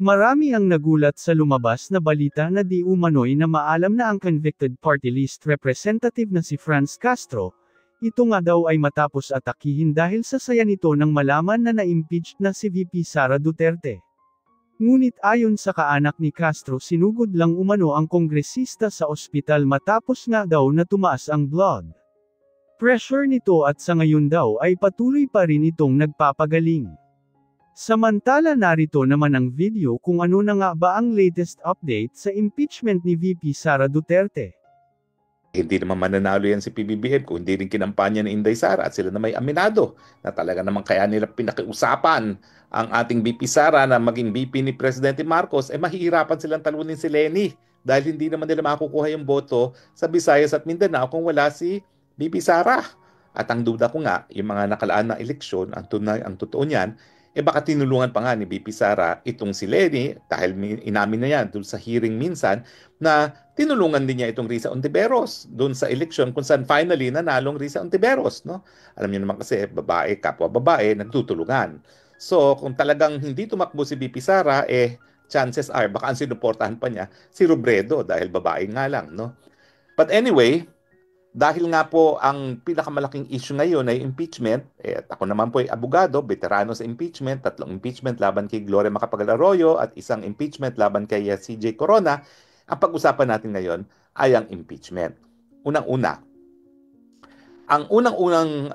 Marami ang nagulat sa lumabas na balita na di umano'y na maalam na ang convicted party list representative na si Franz Castro. Ito nga daw ay matapos atakihin dahil sa saya nito nang malaman na na-impeach na si VP Sara Duterte. Ngunit ayon sa kaanak ni Castro, sinugod lang umano ang kongresista sa ospital matapos nga daw na tumaas ang blood pressure nito at sa ngayon daw ay patuloy pa rin itong nagpapagaling. Samantala narito naman ang video kung ano na nga ba ang latest update sa impeachment ni VP Sara Duterte. Hindi naman mananalo yan si PBBM kung hindi rin kinampanya ni Inday Sara at sila na may aminado na talaga naman kaya nila pinakiusapan ang ating VP Sara na maging VP ni Presidente Marcos, mahihirapan silang talunin si Leni dahil hindi naman nila makukuha yung boto sa Visayas at Mindanao kung wala si VP Sara. At ang duda ko nga, yung mga nakalaan na eleksyon, ang totoo niyan, baka tinulungan pa nga ni VP Sara itong si Leni dahil inamin na yan doon sa hearing minsan na tinulungan din niya itong Risa Ontiveros doon sa eleksyon kung saan finally nanalong Risa Ontiveros. No? Alam niyo naman kasi babae, kapwa babae, nagtutulungan. So kung talagang hindi tumakbo si VP Sara, chances are baka ang sinuportahan pa niya si Robredo dahil babae nga lang. No? But anyway, dahil nga po ang pinakamalaking issue ngayon ay impeachment, at ako naman po ay abogado, veterano sa impeachment, 3 impeachment laban kay Gloria Macapagal-Arroyo at 1 impeachment laban kay CJ Corona, ang pag-usapan natin ngayon ay ang impeachment. Unang-una, ang unang-unang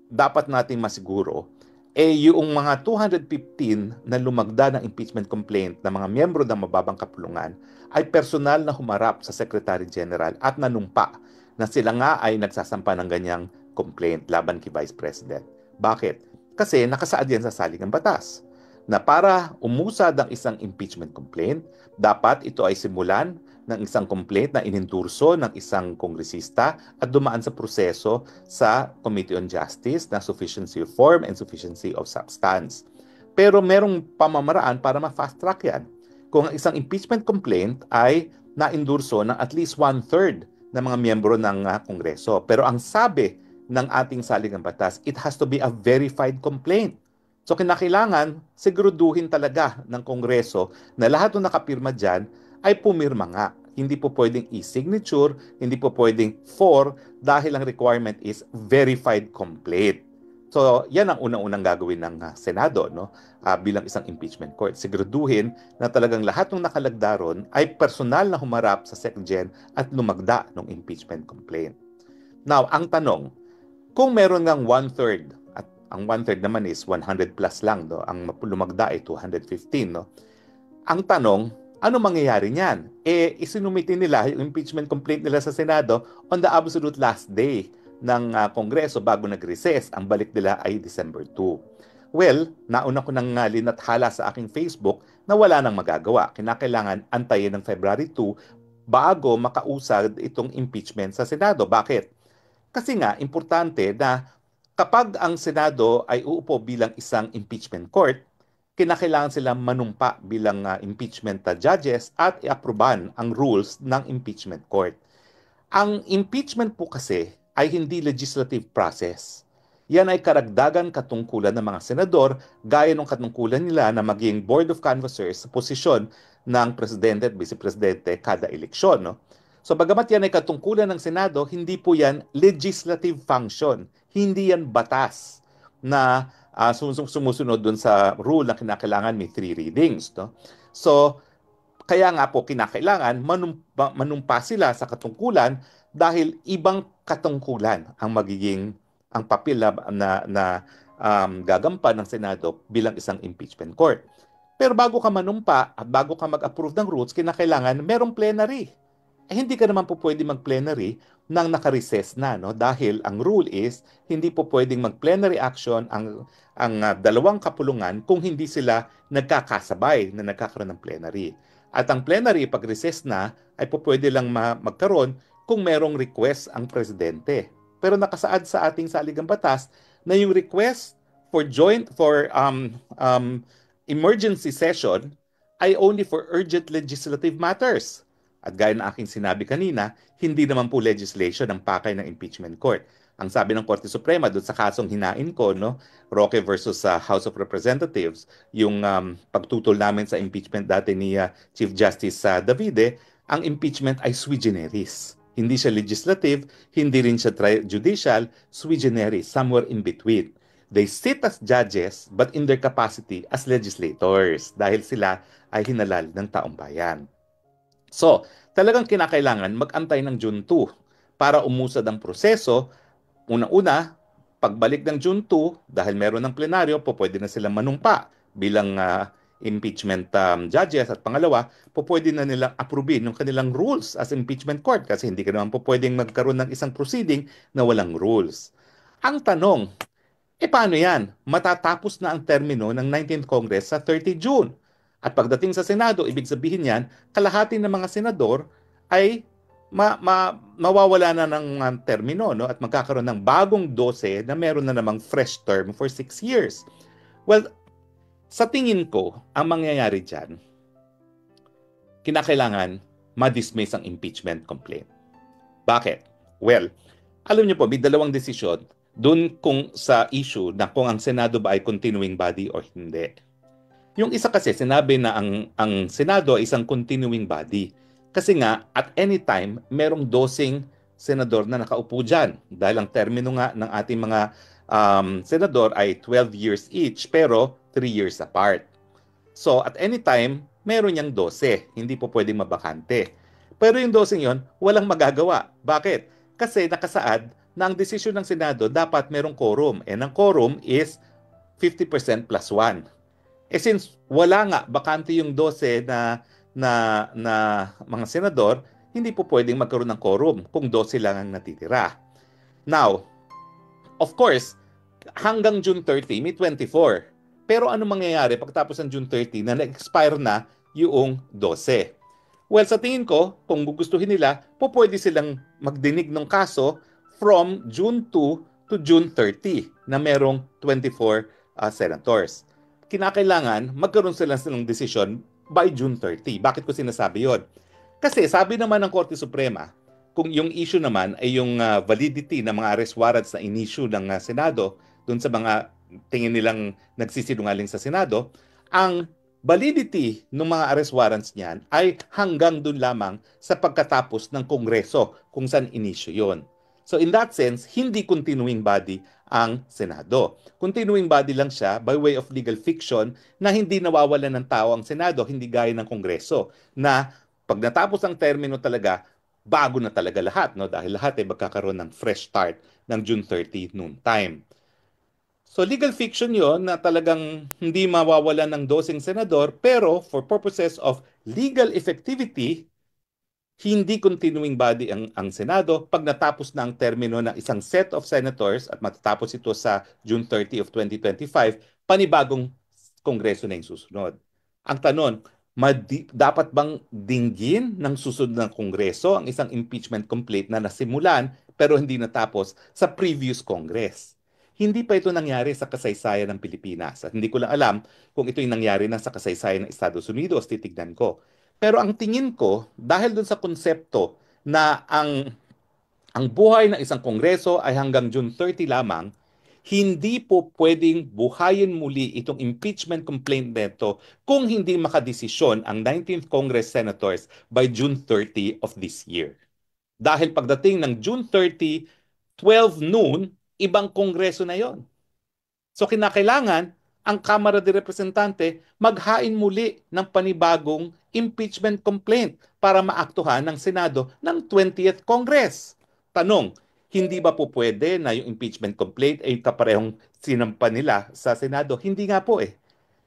dapat nating masiguro yung mga 215 na lumagda ng impeachment complaint ng mga miyembro ng mababang kapulungan ay personal na humarap sa Secretary General at nanumpa na sila nga ay nagsasampa ng ganyang complaint laban kay Vice President. Bakit? Kasi nakasaad yan sa saligang batas na para umusad ang isang impeachment complaint, dapat ito ay simulan ng isang complaint na inendurso ng isang kongresista at dumaan sa proseso sa Committee on Justice na sufficiency of form and sufficiency of substance. Pero merong pamamaraan para ma-fast track yan. Kung ang isang impeachment complaint ay na-endurso ng at least 1/3 ng mga miyembro ng Kongreso. Pero ang sabi ng ating saligang batas, it has to be a verified complaint. So kinakailangan siguraduhin talaga ng Kongreso na lahat ng nakapirma dyan ay pumirma nga. Hindi po pwedeng e-signature, hindi po pwedeng for dahil ang requirement is verified complaint. So yan ang unang-unang gagawin ng Senado, no? Bilang isang impeachment court. Siguraduhin na talagang lahat ng nakalagda ron ay personal na humarap sa SecGen at lumagda ng impeachment complaint. Now, ang tanong, kung meron ngang 1/3, at ang 1/3 naman is 100 plus lang, no? Ang lumagda ay 215, no? Ang tanong, ano mangyayari niyan? Isinumitin nila yung impeachment complaint nila sa Senado on the absolute last day ng Kongreso bago nag-recess. Ang balik nila ay December 2. Well, nauna ko nang linathala sa aking Facebook na wala nang magagawa. Kinakailangan antayin ng February 2 bago makausad itong impeachment sa Senado. Bakit? Kasi nga, importante na kapag ang Senado ay uupo bilang isang impeachment court, kinakailangan sila manumpa bilang impeachment judges at i-aproban ang rules ng impeachment court. Ang impeachment po kasi ay hindi legislative process. Yan ay karagdagan katungkulan ng mga senador gaya ng katungkulan nila na maging Board of Canvassers sa posisyon ng Presidente at Vice-Presidente kada eleksyon. No? So bagamat yan ay katungkulan ng Senado, hindi po yan legislative function. Hindi yan batas na sumusunod dun sa rule na kinakailangan may 3 readings. No? So kaya nga po kinakailangan manumpa sila sa katungkulan dahil ibang katungkulan ang papel na gagampan ng Senado bilang isang impeachment court. Pero bago ka manumpa at bago ka mag-approve ng rules, kinakailangan merong plenary. Hindi ka naman po pwede mag-plenary nang naka-recess na, no? Dahil ang rule is hindi po pwedeng mag-plenary action ang dalawang kapulungan kung hindi sila nagkakasabay na nagkakaroon ng plenary. At ang plenary pag-recess na ay po pwede lang magkaroon kung merong request ang presidente. Pero nakasaad sa ating saligang batas na yung request for emergency session ay only for urgent legislative matters. At gaya ng aking sinabi kanina, hindi naman po legislation ang pakay ng impeachment court. Ang sabi ng Korte Suprema doon sa kasong hinain ko, no, Roque versus House of Representatives, yung pagtutol namin sa impeachment dati ni Chief Justice Davide, ang impeachment ay sui generis. Hindi siya legislative, hindi rin siya judicial, sui generis, somewhere in between. They sit as judges but in their capacity as legislators dahil sila ay hinalal ng taong bayan. So, talagang kinakailangan mag-antay ng June 2 para umusad ang proseso. Una-una, pagbalik ng June 2, dahil meron ng plenaryo, pwede na silang manumpa bilang impeachment judges. At pangalawa, pwede na nilang approve yung kanilang rules as impeachment court kasi hindi ka naman pwedeng magkaroon ng isang proceeding na walang rules. Ang tanong, paano yan? Matatapos na ang termino ng 19th Congress sa 30 June. At pagdating sa Senado, ibig sabihin yan, kalahati ng mga senador ay mawawala na ng termino, no? At magkakaroon ng bagong 12 na meron na namang fresh term for 6 years. Well, sa tingin ko, ang mangyayari dyan, kinakailangan ma-dismiss ang impeachment complaint. Bakit? Well, alam niyo po, may dalawang desisyon doon kung sa issue na kung ang Senado ba ay continuing body o hindi. Yung isa kasi sinabi na ang Senado ay isang continuing body. Kasi nga, at any time, merong 12 senador na nakaupo dyan. Dahil ang termino nga ng ating mga senador ay 12 years each, pero 3 years apart. So, at any time, meron niyang 12. Hindi po pwedeng mabakante. Pero yung 12 yon, walang magagawa. Bakit? Kasi nakasaad na ang desisyon ng Senado dapat merong quorum. And ang quorum is 50% plus 1. Since wala nga, bakante yung 12 na mga senador, hindi po pwedeng magkaroon ng quorum kung 12 lang ang natitira. Now, of course, hanggang June 30, may 24. Pero ano mangyayari pagtapos ng June 30 na na-expire na yung 12? Well, sa tingin ko, kung gugustuhin nila, pwede silang magdinig ng kaso from June 2 to June 30 na merong 24 senators. Kinakailangan magkaroon silang desisyon by June 30. Bakit ko sinasabi yon? Kasi sabi naman ng Korte Suprema, kung yung issue naman ay yung validity ng mga arrest warrants na in-issue ng Senado dun sa mga tingin nilang nagsisinungaling sa Senado, ang validity ng mga arrest warrants niyan ay hanggang dun lamang sa pagkatapos ng Kongreso kung saan in-issue yon. So in that sense, hindi continuing body ang Senado. Continuing body lang siya by way of legal fiction na hindi nawawalan ng tao ang Senado, hindi gaya ng Kongreso na pag natapos ang termino talaga, bago na talaga lahat, no? Dahil lahat ay magkakaroon ng fresh start ng June 30 noon time. So legal fiction yon na talagang hindi mawawalan ng 12 senador pero for purposes of legal effectivity, hindi continuing body ang Senado pag natapos na ang termino ng isang set of senators at matatapos ito sa June 30 of 2025, panibagong kongreso na yung susunod. Ang tanong, dapat bang dinggin ng susunod ng kongreso ang isang impeachment complaint na nasimulan pero hindi natapos sa previous Congress? Hindi pa ito nangyari sa kasaysayan ng Pilipinas. At hindi ko lang alam kung ito yung nangyari na sa kasaysayan ng Estados Unidos, titignan ko. Pero ang tingin ko, dahil dun sa konsepto na ang buhay ng isang kongreso ay hanggang June 30 lamang, hindi po pwedeng buhayin muli itong impeachment complaint neto kung hindi makadesisyon ang 19th Congress Senators by June 30 of this year. Dahil pagdating ng June 30, 12 noon, ibang kongreso na yon. So kinakailangan ang Kamara de Representante maghain muli ng panibagong impeachment complaint para maaktuhan ng Senado ng 20th Congress. Tanong, hindi ba po pwede na yung impeachment complaint ay kaparehong sinampa nila sa Senado? Hindi nga po eh.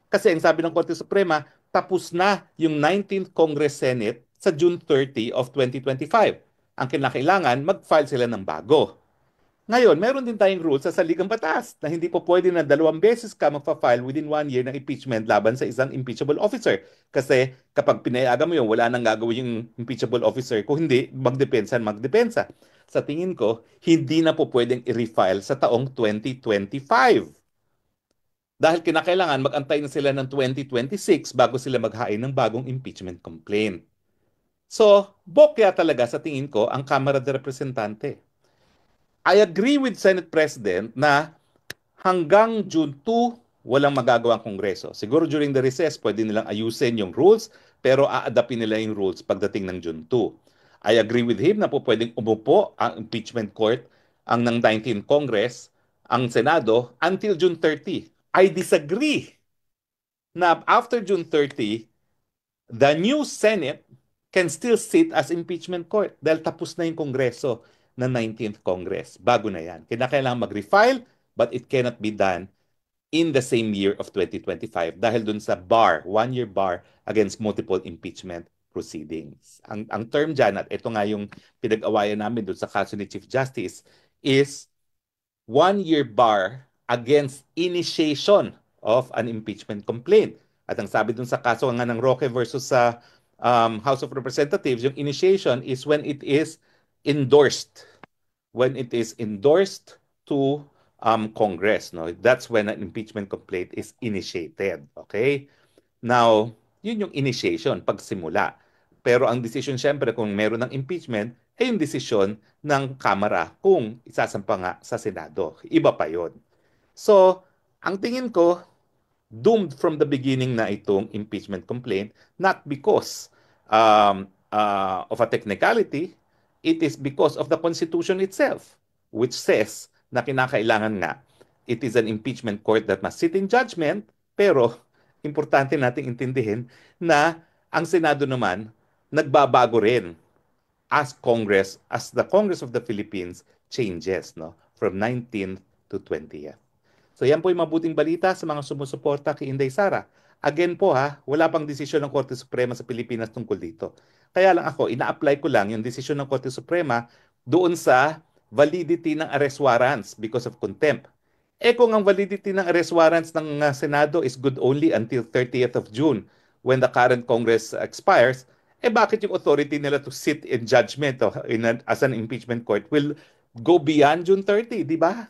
Kasi ang sabi ng Korte Suprema, tapos na yung 19th Congress Senate sa June 30 of 2025. Ang kinakailangan, mag-file sila ng bago. Ngayon, meron din tayong rules sa saligang batas na hindi po pwede na 2 beses ka magpa-file within 1 year ng impeachment laban sa isang impeachable officer. Kasi kapag pinayagan mo yun, wala nang gagawin yung impeachable officer. Kung hindi, magdepensa. Sa tingin ko, hindi na po pwedeng i-refile sa taong 2025. Dahil kinakailangan mag-antay na sila ng 2026 bago sila maghain ng bagong impeachment complaint. So, bokya talaga sa tingin ko ang Kamara de Representante. I agree with Senate President na hanggang June 2, walang magagawa ang Kongreso. Siguro during the recess, pwede nilang ayusin yung rules, pero aadapin nila yung rules pagdating ng June 2. I agree with him na po pwedeng umupo ang impeachment court ang ng 19th Congress, ang Senado, until June 30. I disagree na after June 30, the new Senate can still sit as impeachment court dahil tapos na yung Kongreso ng 19th Congress. Bago na yan. Kinakailangan mag-refile, but it cannot be done in the same year of 2025 dahil dun sa bar, one-year bar against multiple impeachment proceedings. Ang term dyan, at ito nga yung pinag-awayan namin dun sa kaso ni Chief Justice, is one-year bar against initiation of an impeachment complaint. At ang sabi dun sa kaso nga ng Roque versus sa House of Representatives, yung initiation is when it is endorsed. When it is endorsed to Congress, no? That's when an impeachment complaint is initiated. Okay? Now, yun yung initiation, pagsimula. Pero ang decision syempre kung meron ng impeachment, ay yung decision ng Kamara kung isasampa nga sa Senado. Iba pa yun. So, ang tingin ko, doomed from the beginning na itong impeachment complaint, not because of a technicality, it is because of the Constitution itself, which says na kinakailangan nga, it is an impeachment court that must sit in judgment, pero importante nating intindihin na ang Senado naman nagbabago rin as the Congress of the Philippines changes, no, from 19th to 20th. So yan po yung mabuting balita sa mga sumusuporta kay Inday Sara. Again po wala pang desisyon ng Korte Suprema sa Pilipinas tungkol dito. Kaya lang ako, ina-apply ko lang yung desisyon ng Korte Suprema doon sa validity ng arrest warrants because of contempt. Kung ang validity ng arrest warrants ng Senado is good only until 30th of June when the current Congress expires, bakit yung authority nila to sit in judgment as an impeachment court will go beyond June 30, di ba?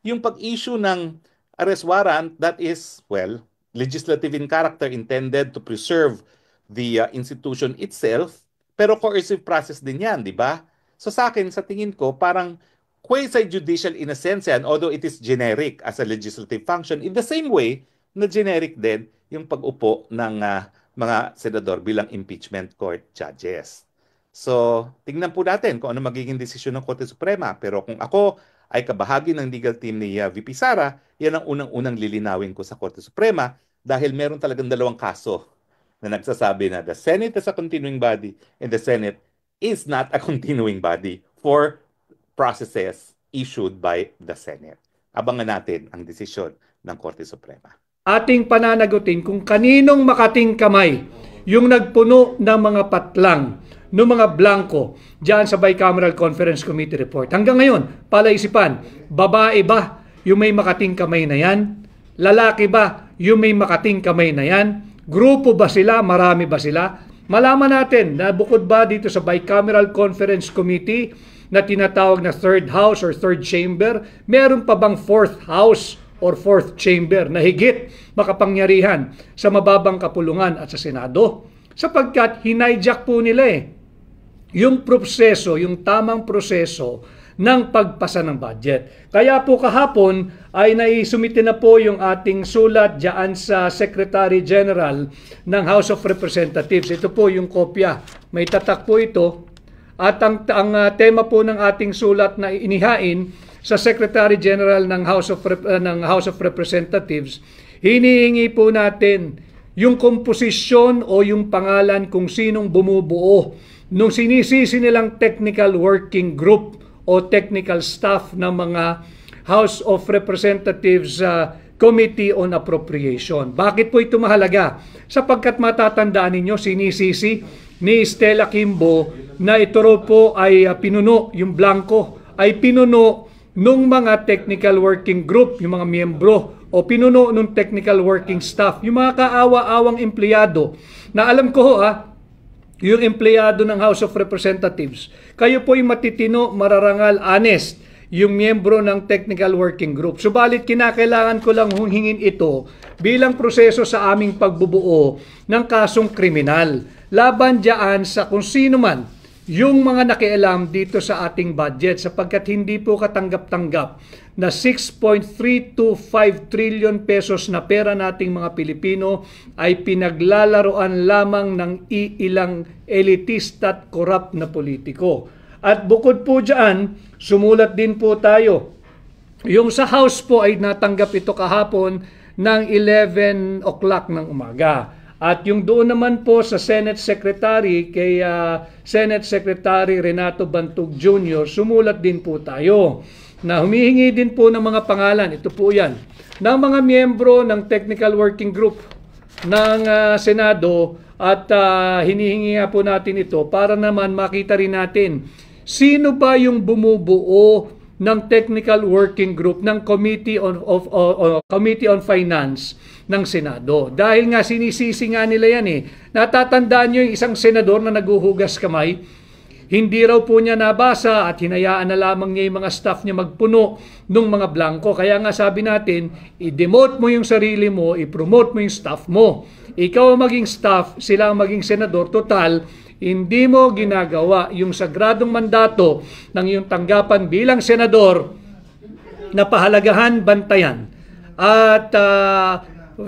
Yung pag-issue ng arrest warrant, that is, well, legislative in character, intended to preserve the institution itself, pero coercive process din yan, di ba? So sa akin, sa tingin ko, parang quasi-judicial in a sense yan, although it is generic as a legislative function, in the same way na generic din yung pag-upo ng mga senador bilang impeachment court judges. So, tingnan po natin kung ano magiging desisyon ng Korte Suprema. Pero kung ako ay kabahagi ng legal team ni VP Sara, yan ang unang-unang lilinawin ko sa Korte Suprema dahil meron talagang dalawang kaso na nagsasabi na the Senate is a continuing body and the Senate is not a continuing body for processes issued by the Senate. Abangan natin ang desisyon ng Korte Suprema. Ating pananagutin kung kaninong makating kamay yung nagpuno ng mga patlang ng mga blanco diyan sa Bicameral Conference Committee report. Hanggang ngayon, palaisipan, babae ba yung may makating kamay na yan? Lalaki ba yung may makating kamay na yan? Grupo ba sila? Marami ba sila? Malaman natin na bukod ba dito sa Bicameral Conference Committee na tinatawag na third house or third chamber, meron pa bang fourth house or fourth chamber na higit makapangyarihan sa mababang kapulungan at sa Senado? Sapagkat hinayjack po nila yung proseso, yung tamang proseso ng pagpasa ng budget. Kaya po kahapon ay naisumite na po yung ating sulat diyan sa Secretary General ng House of Representatives. Ito po yung kopya. May tatak po ito. At ang tema po ng ating sulat na inihain sa Secretary General ng House of Representatives, hinihingi po natin yung komposisyon o yung pangalan kung sinong bumubuo nung sinisisi nilang technical working group o technical staff ng mga House of Representatives Committee on Appropriation. Bakit po ito mahalaga? Sapagkat matatandaan ninyo, sinisisi ni Stella Kimbo na ito po ay pinuno, yung blanco, ay pinuno nung mga technical working group, yung mga miyembro, o pinuno nung technical working staff, yung mga kaawa-awang empleyado, na alam ko yung empleyado ng House of Representatives, kayo po'y matitino, mararangal, honest, yung miyembro ng technical working group. Subalit kinakailangan ko lang hingin ito bilang proseso sa aming pagbubuo ng kasong kriminal. Laban diyan sa kung sino man yung mga nakialam dito sa ating budget sapagkat hindi po katanggap-tanggap na 6.325 trillion pesos na pera nating mga Pilipino ay pinaglalaroan lamang ng iilang elitista at korap na politiko. At bukod po dyan, sumulat din po tayo. Yung sa House po ay natanggap ito kahapon ng 11 o'clock ng umaga. At yung doon naman po sa Senate Secretary, kay Senate Secretary Renato Bantug Jr., sumulat din po tayo na humihingi din po ng mga pangalan, ito po yan, ng mga miyembro ng Technical Working Group ng Senado at hinihingi nga po natin ito para naman makita rin natin sino ba yung bumubuo ng Technical Working Group ng Committee on Finance ng Senado. Dahil nga sinisisi nga nila yan Natatandaan nyo yung isang senador na naguhugas kamay, hindi raw po niya nabasa at hinayaan na lamang niya yung mga staff niya magpuno ng mga blanco. Kaya nga sabi natin, i-demote mo yung sarili mo, i-promote mo yung staff mo. Ikaw ang maging staff, sila ang maging senador. Total, hindi mo ginagawa yung sagradong mandato ng iyong tanggapan bilang senador na pahalagahan, bantayan at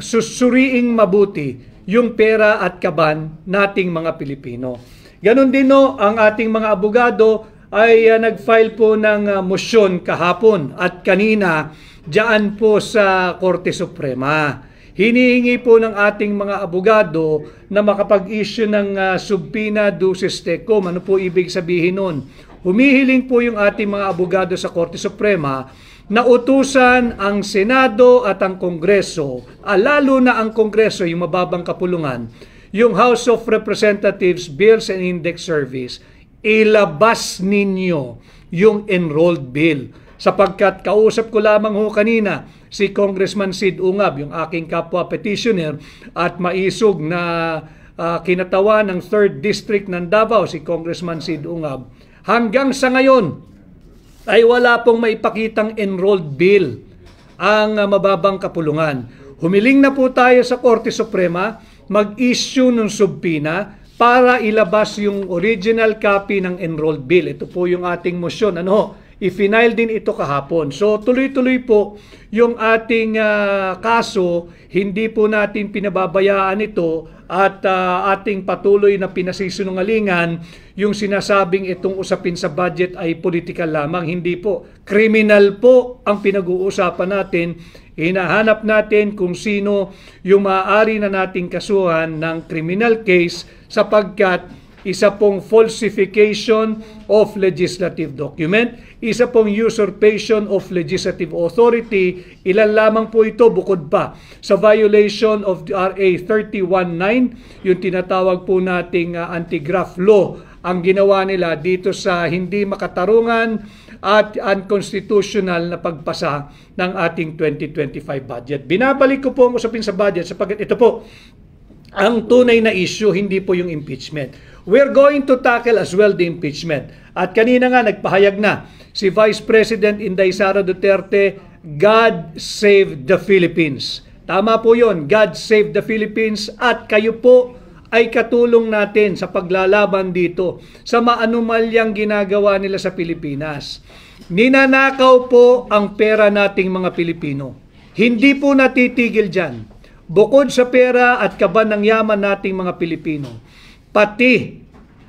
susuriing mabuti yung pera at kaban nating mga Pilipino. Ganon din ang ating mga abogado ay nag-file po ng motion kahapon at kanina diyan po sa Korte Suprema. Hinihingi po ng ating mga abogado na makapag-issue ng subpoena duces tecum. Ano po ibig sabihin nun? Humihiling po yung ating mga abogado sa Korte Suprema na utusan ang Senado at ang Kongreso, lalo na ang Kongreso, yung mababang kapulungan, yung House of Representatives Bills and Index Service, ilabas ninyo yung enrolled bill. Sapagkat kausap ko lamang ho kanina si Congressman Sid Ungab, yung aking kapwa petitioner at maisog na kinatawan ng 3rd District ng Davao, si Congressman Sid Ungab. Hanggang sa ngayon ay wala pong maipakitang enrolled bill ang mababang kapulungan. Humiling na po tayo sa Korte Suprema mag-issue ng subpoena para ilabas yung original copy ng enrolled bill. Ito po yung ating motion. I-final din ito kahapon. So tuloy-tuloy po yung ating kaso, hindi po natin pinababayaan ito at ating patuloy na pinasisinungalingan yung sinasabing itong usapin sa budget ay political lamang. Hindi po. Criminal po ang pinag-uusapan natin. Hinahanap natin kung sino yung maaari na nating kasuhan ng criminal case sapagkat isa pong falsification of legislative document, isa pong usurpation of legislative authority, ilan lamang po ito bukod pa sa violation of RA 319, yung tinatawag po nating anti-graft law, ang ginawa nila dito sa hindi makatarungan at unconstitutional na pagpasa ng ating 2025 budget. Binabalik ko po ang usapin sa budget sapagkat ito po ang tunay na issue, hindi po yung impeachment. We're going to tackle as well the impeachment. At kanina nga nagpahayag na si Vice President Inday Sara Duterte, God save the Philippines. Tama po yun, God save the Philippines at kayo po ay katulong natin sa paglalaban dito sa maanumalyang ginagawa nila sa Pilipinas. Ninanakaw po ang pera nating mga Pilipino. Hindi po natitigil dyan. Bukod sa pera at kaban ng yaman nating mga Pilipino, pati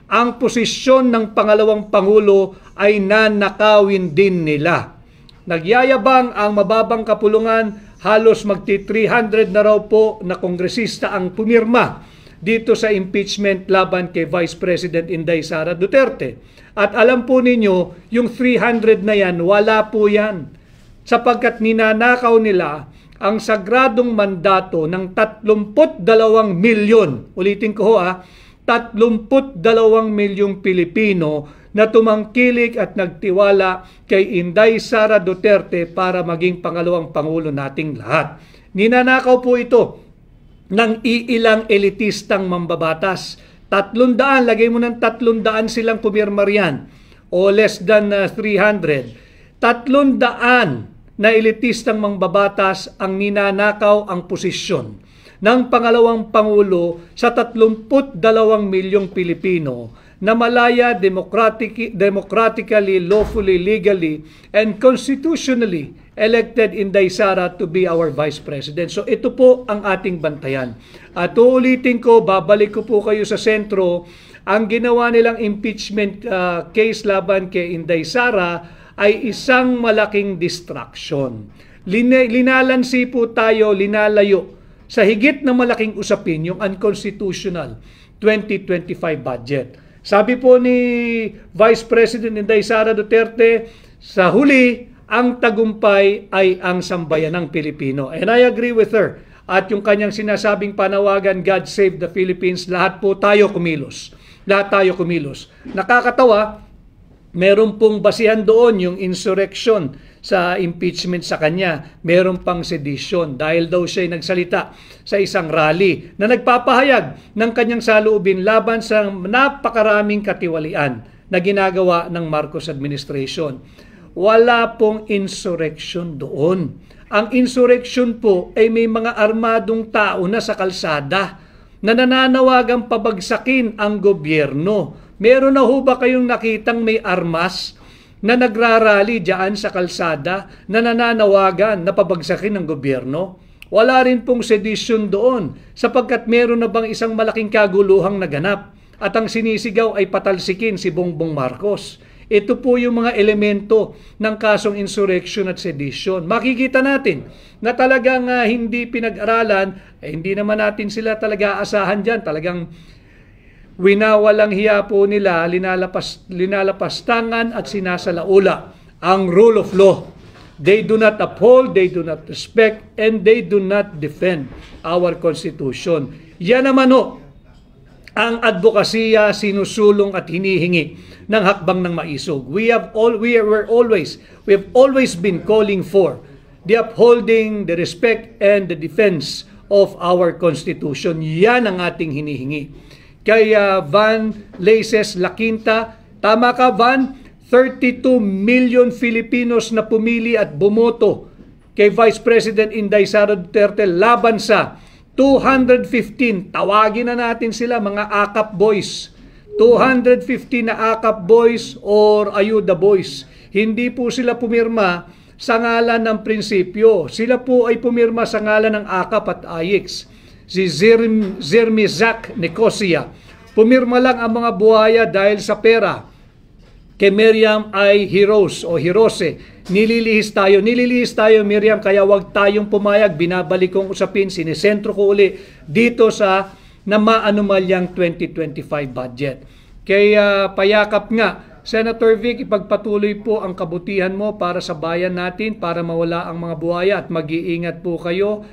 ang posisyon ng pangalawang Pangulo ay nanakawin din nila. Nagyayabang ang mababang kapulungan, halos magti-300 na raw po na kongresista ang pumirma dito sa impeachment laban kay Vice President Inday Sara Duterte. At alam po ninyo, yung 300 na yan, wala po yan. Sapagkat ninanakaw nila ang sagradong mandato ng 32 milyon, ulitin ko 32 milyong Pilipino na tumangkilik at nagtiwala kay Inday Sara Duterte para maging pangalawang Pangulo nating lahat. Ninanakaw po ito ng iilang elitistang mambabatas. 300, lagay mo ng 300 silang pumirma riyan o less than 300. 300 na elitistang mambabatas ang ninanakaw ang posisyon ng pangalawang Pangulo sa 32 milyong Pilipino na malaya, democratically, lawfully, legally, and constitutionally elected Inday Sara to be our Vice President. So ito po ang ating bantayan. At uulitin ko, babalik ko po kayo sa sentro, ang ginawa nilang impeachment case laban kay Inday Sara ay isang malaking distraction. Linalansi po tayo, linalayo sa higit na malaking usapin, yung unconstitutional 2025 budget. Sabi po ni Vice President Inday Sara Duterte, sa huli, ang tagumpay ay ang sambayanang Pilipino. And I agree with her. At yung kanyang sinasabing panawagan, God Save the Philippines, lahat po tayo kumilos. Lahat tayo kumilos. Nakakatawa, meron pong basihan doon yung insurrection sa impeachment sa kanya. Meron pang sedition dahil daw siya nagsalita sa isang rally na nagpapahayag ng kanyang saloobin laban sa napakaraming katiwalian na ginagawa ng Marcos administration. Wala pong insurrection doon. Ang insurrection po ay may mga armadong tao na sa kalsada na nananawagang pabagsakin ang gobyerno. Meron na ho ba kayong nakitang may armas na nagrarally diyan sa kalsada na nananawagan na pabagsakin ng gobyerno? Wala rin pong sedition doon sapagkat meron na bang isang malaking kaguluhang naganap at ang sinisigaw ay patalsikin si Bongbong Marcos. Ito po yung mga elemento ng kasong insurrection at sedition. Makikita natin na talagang hindi pinag-aralan, hindi naman natin sila talaga asahan dyan. Talagang winawalang hiya po nila, linalapastangan at sinasalaula ang rule of law. They do not uphold, they do not respect, and they do not defend our Constitution. Yan naman o, ang advokasya sinusulong at hinihingi ng hakbang ng maisog. We have always been calling for the upholding, the respect, and the defense of our Constitution. Yan ang ating hinihingi. Kaya Van Laces Laquinta, tama ka Van, 32 million Filipinos na pumili at bumoto kay Vice President Inday Sara Duterte laban sa 215, tawagin na natin sila mga AKAP boys. 250 na AKAP boys or Ayuda boys. Hindi po sila pumirma sa ngalan ng prinsipyo. Sila po ay pumirma sa ngalan ng AKAP at AYIX. Si Zermizak Nicosia. Pumirma lang ang mga buhaya dahil sa pera. Kay Miriam ay Hirose o Hirose. Nililihis tayo, Miriam, kaya wag tayong pumayag. Binabalik kong usapin, sinisentro ko uli dito sa na maanumalyang 2025 budget. Kaya payakap nga, Senator Vic, ipagpatuloy po ang kabutihan mo para sa bayan natin, para mawala ang mga buhaya at mag-iingat po kayo.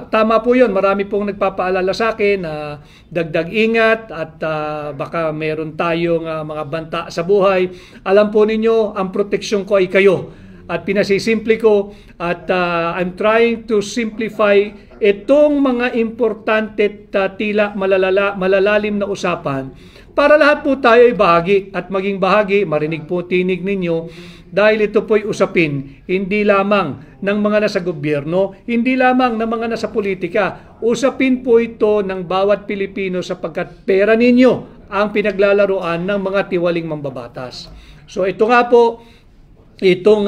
Tama po yun. Marami pong nagpapaalala sa akin na dagdag ingat at baka meron tayong mga banta sa buhay. Alam po ninyo, ang proteksyon ko ay kayo. At pinasisimple ko at I'm trying to simplify itong mga importante at tila malalalim na usapan para lahat po tayo ay bahagi at maging bahagi, marinig po tinig ninyo dahil ito po'y usapin hindi lamang ng mga nasa gobyerno, hindi lamang ng mga nasa politika. Usapin po ito ng bawat Pilipino sapagkat pera ninyo ang pinaglalaroan ng mga tiwaling mambabatas. So ito nga po, itong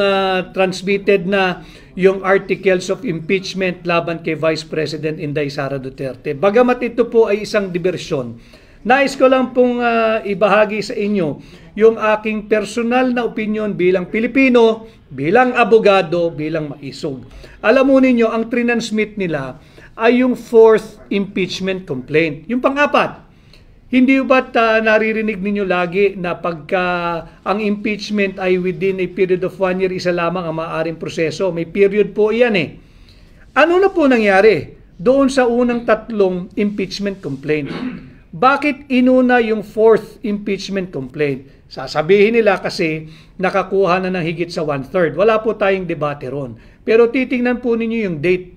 transmitted na yung articles of impeachment laban kay Vice President Inday Sara Duterte. Bagamat ito po ay isang diversyon, nais ko lang pong ibahagi sa inyo yung aking personal na opinion bilang Pilipino, bilang abogado, bilang maisog. Alam mo ninyo, ang transmit nila ay yung 4th impeachment complaint. Yung pang-apat, hindi ba't naririnig ninyo lagi na pagka ang impeachment ay within a period of 1 year, isa lamang ang maaaring proseso? May period po yan eh. Ano na po nangyari doon sa unang 3 impeachment complaint? Bakit inuna yung 4th impeachment complaint? Sasabihin nila kasi nakakuha na ng higit sa 1/3. Wala po tayong debate ron. Pero titingnan po ninyo yung date.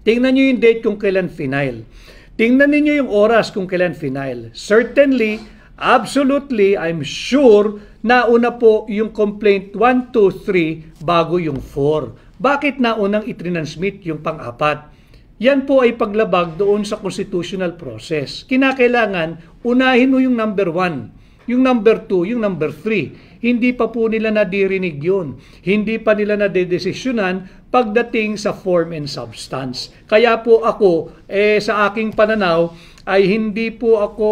Tingnan nyo yung date kung kailan final. Tingnan ninyo yung oras kung kailan final. Certainly, absolutely, I'm sure, nauna po yung complaint 1, 2, 3 bago yung 4. Bakit naunang itrinansmit yung pang-apat? Yan po ay paglabag doon sa constitutional process. Kinakailangan unahin mo yung number 1, yung number 2, yung number 3. Hindi pa po nila nadirinig yun. Hindi pa nila nadedesisyonan pagdating sa form and substance. Kaya po ako, sa aking pananaw, ay hindi po ako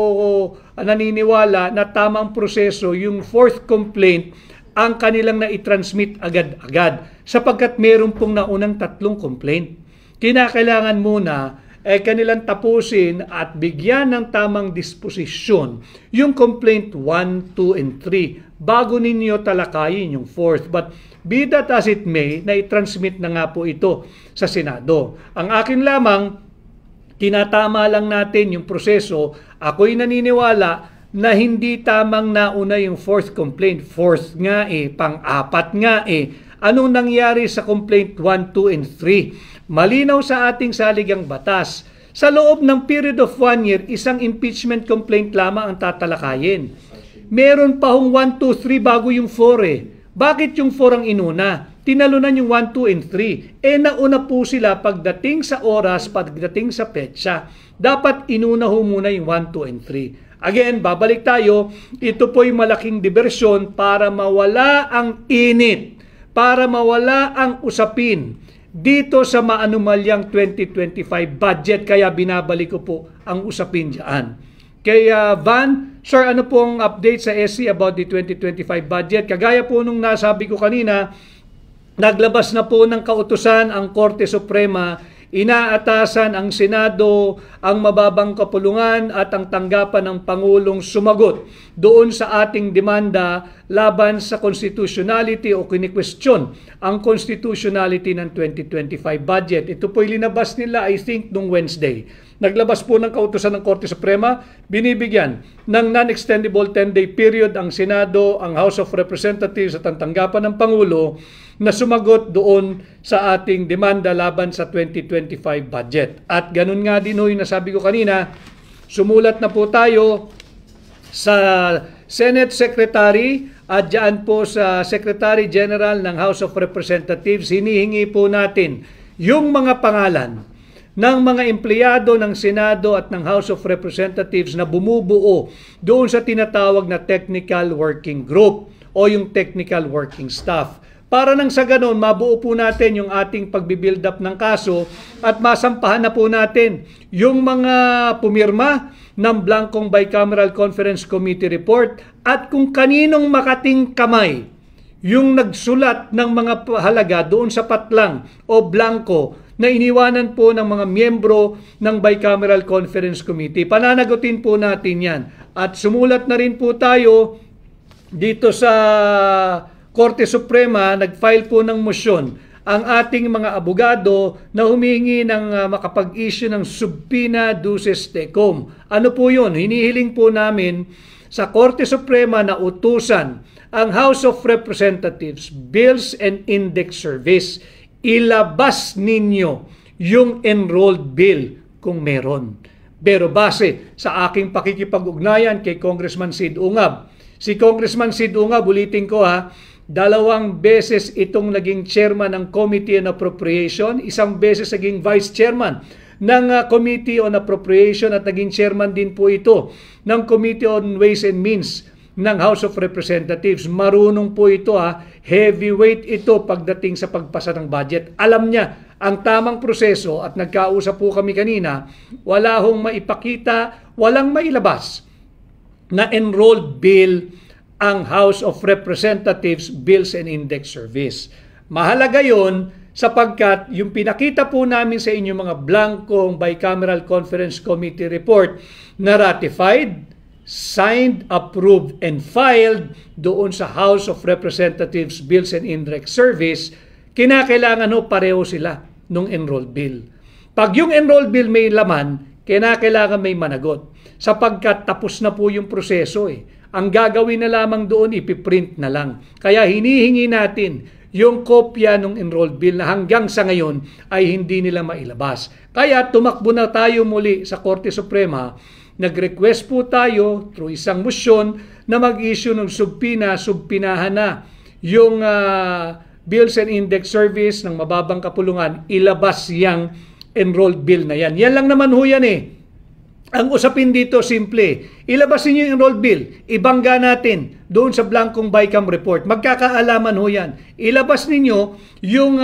naniniwala na tamang proseso yung 4th complaint ang kanilang na-transmit agad-agad sapagkat meron pong naunang 3 complaint. Kinakailangan muna kanilang tapusin at bigyan ng tamang disposisyon yung complaint 1, 2, and 3 bago ninyo talakayin yung 4th. But be that as it may, na-transmit na nga po ito sa Senado. Ang akin lamang, tinatama lang natin yung proseso. Ako'y naniniwala na hindi tamang nauna yung 4th complaint. 4th nga pang-4 nga Anong nangyari sa complaint 1, 2, and 3? Malinaw sa ating saligang batas. Sa loob ng period of 1 year, isang impeachment complaint lamang ang tatalakayin. Meron pa hong 1, 2, 3 bago yung 4 Bakit yung 4 ang inuna? Tinalunan yung 1, 2, and 3. Nauna po sila pagdating sa oras, pagdating sa petsa. Dapat inuna ho muna yung 1, 2, and 3. Again, babalik tayo. Ito po'y malaking diversyon para mawala ang init, para mawala ang usapin dito sa maanumalyang 2025 budget. Kaya binabalik ko po ang usapin dyan. Kaya Van, sir, ano pong update sa SC about the 2025 budget? Kagaya po nung nasabi ko kanina, naglabas na po ng kautusan ang Korte Suprema, inaatasan ang Senado, ang mababang kapulungan at ang tanggapan ng Pangulong sumagot doon sa ating demanda laban sa constitutionality o kini-question ang constitutionality ng 2025 budget. Ito po'y linabas nila, I think, nung Wednesday. Naglabas po ng kautusan ng Korte Suprema, binibigyan ng non-extendable 10-day period ang Senado, ang House of Representatives at ang tanggapan ng Pangulo na sumagot doon sa ating demanda laban sa 2025 budget. At ganun nga din yung nasabi ko kanina, sumulat na po tayo sa Senate Secretary at dyan po sa Secretary General ng House of Representatives. Hinihingi po natin yung mga pangalan ng mga empleyado ng Senado at ng House of Representatives na bumubuo doon sa tinatawag na Technical Working Group o yung Technical Working Staff. Para nang sa ganon, mabuo po natin yung ating pagbibuild up ng kaso at masampahan na po natin yung mga pumirma ng blankong Bicameral Conference Committee report at kung kaninong makating kamay yung nagsulat ng mga halaga doon sa patlang o blanko na iniwanan po ng mga miyembro ng Bicameral Conference Committee. Pananagutin po natin yan. At sumulat na rin po tayo dito sa Korte Suprema, nag-file po ng motion ang ating mga abogado na humingi ng makapag-issue ng subpoena duces tecum. Ano po yun? Hinihiling po namin sa Korte Suprema na utusan ang House of Representatives, Bills and Index Service, ilabas ninyo yung enrolled bill kung meron. Pero base sa aking pakikipag-ugnayan kay Congressman Sid Ungab, si Congressman Sid Ungab, ulitin ko 2 beses itong naging chairman ng Committee on Appropriation, 1 beses naging vice chairman ng Committee on Appropriation at naging chairman din po ito ng Committee on Ways and Means ng House of Representatives. Marunong po ito heavyweight ito pagdating sa pagpasa ng budget. Alam niya ang tamang proseso at nagkausap po kami kanina, wala hong maipakita, walang mailabas na enrolled bill ang House of Representatives Bills and Index Service. Mahalaga yon sapagkat yung pinakita po namin sa inyo mga blankong Bicameral Conference Committee report na ratified, signed, approved, and filed doon sa House of Representatives Bills and Index Service, kinakailangan pareho sila nung enrolled bill. Pag yung enrolled bill may laman, kinakailangan may managot sapagkat tapos na po yung proseso Ang gagawin na lamang doon, ipiprint na lang. Kaya hinihingi natin yung kopya ng enrolled bill na hanggang sa ngayon ay hindi nila mailabas. Kaya tumakbo na tayo muli sa Korte Suprema. Nag-request po tayo through isang motion na mag-issue ng subpinahan na yung Bills and Index Service ng mababang kapulungan, ilabas yang enrolled bill na yan. Yan lang naman ho yan Ang usapin dito, simple. Ilabas niyo yung enrolled bill. Ibangga natin doon sa blankong BICAM report. Magkakaalaman ho yan. Ilabas ninyo yung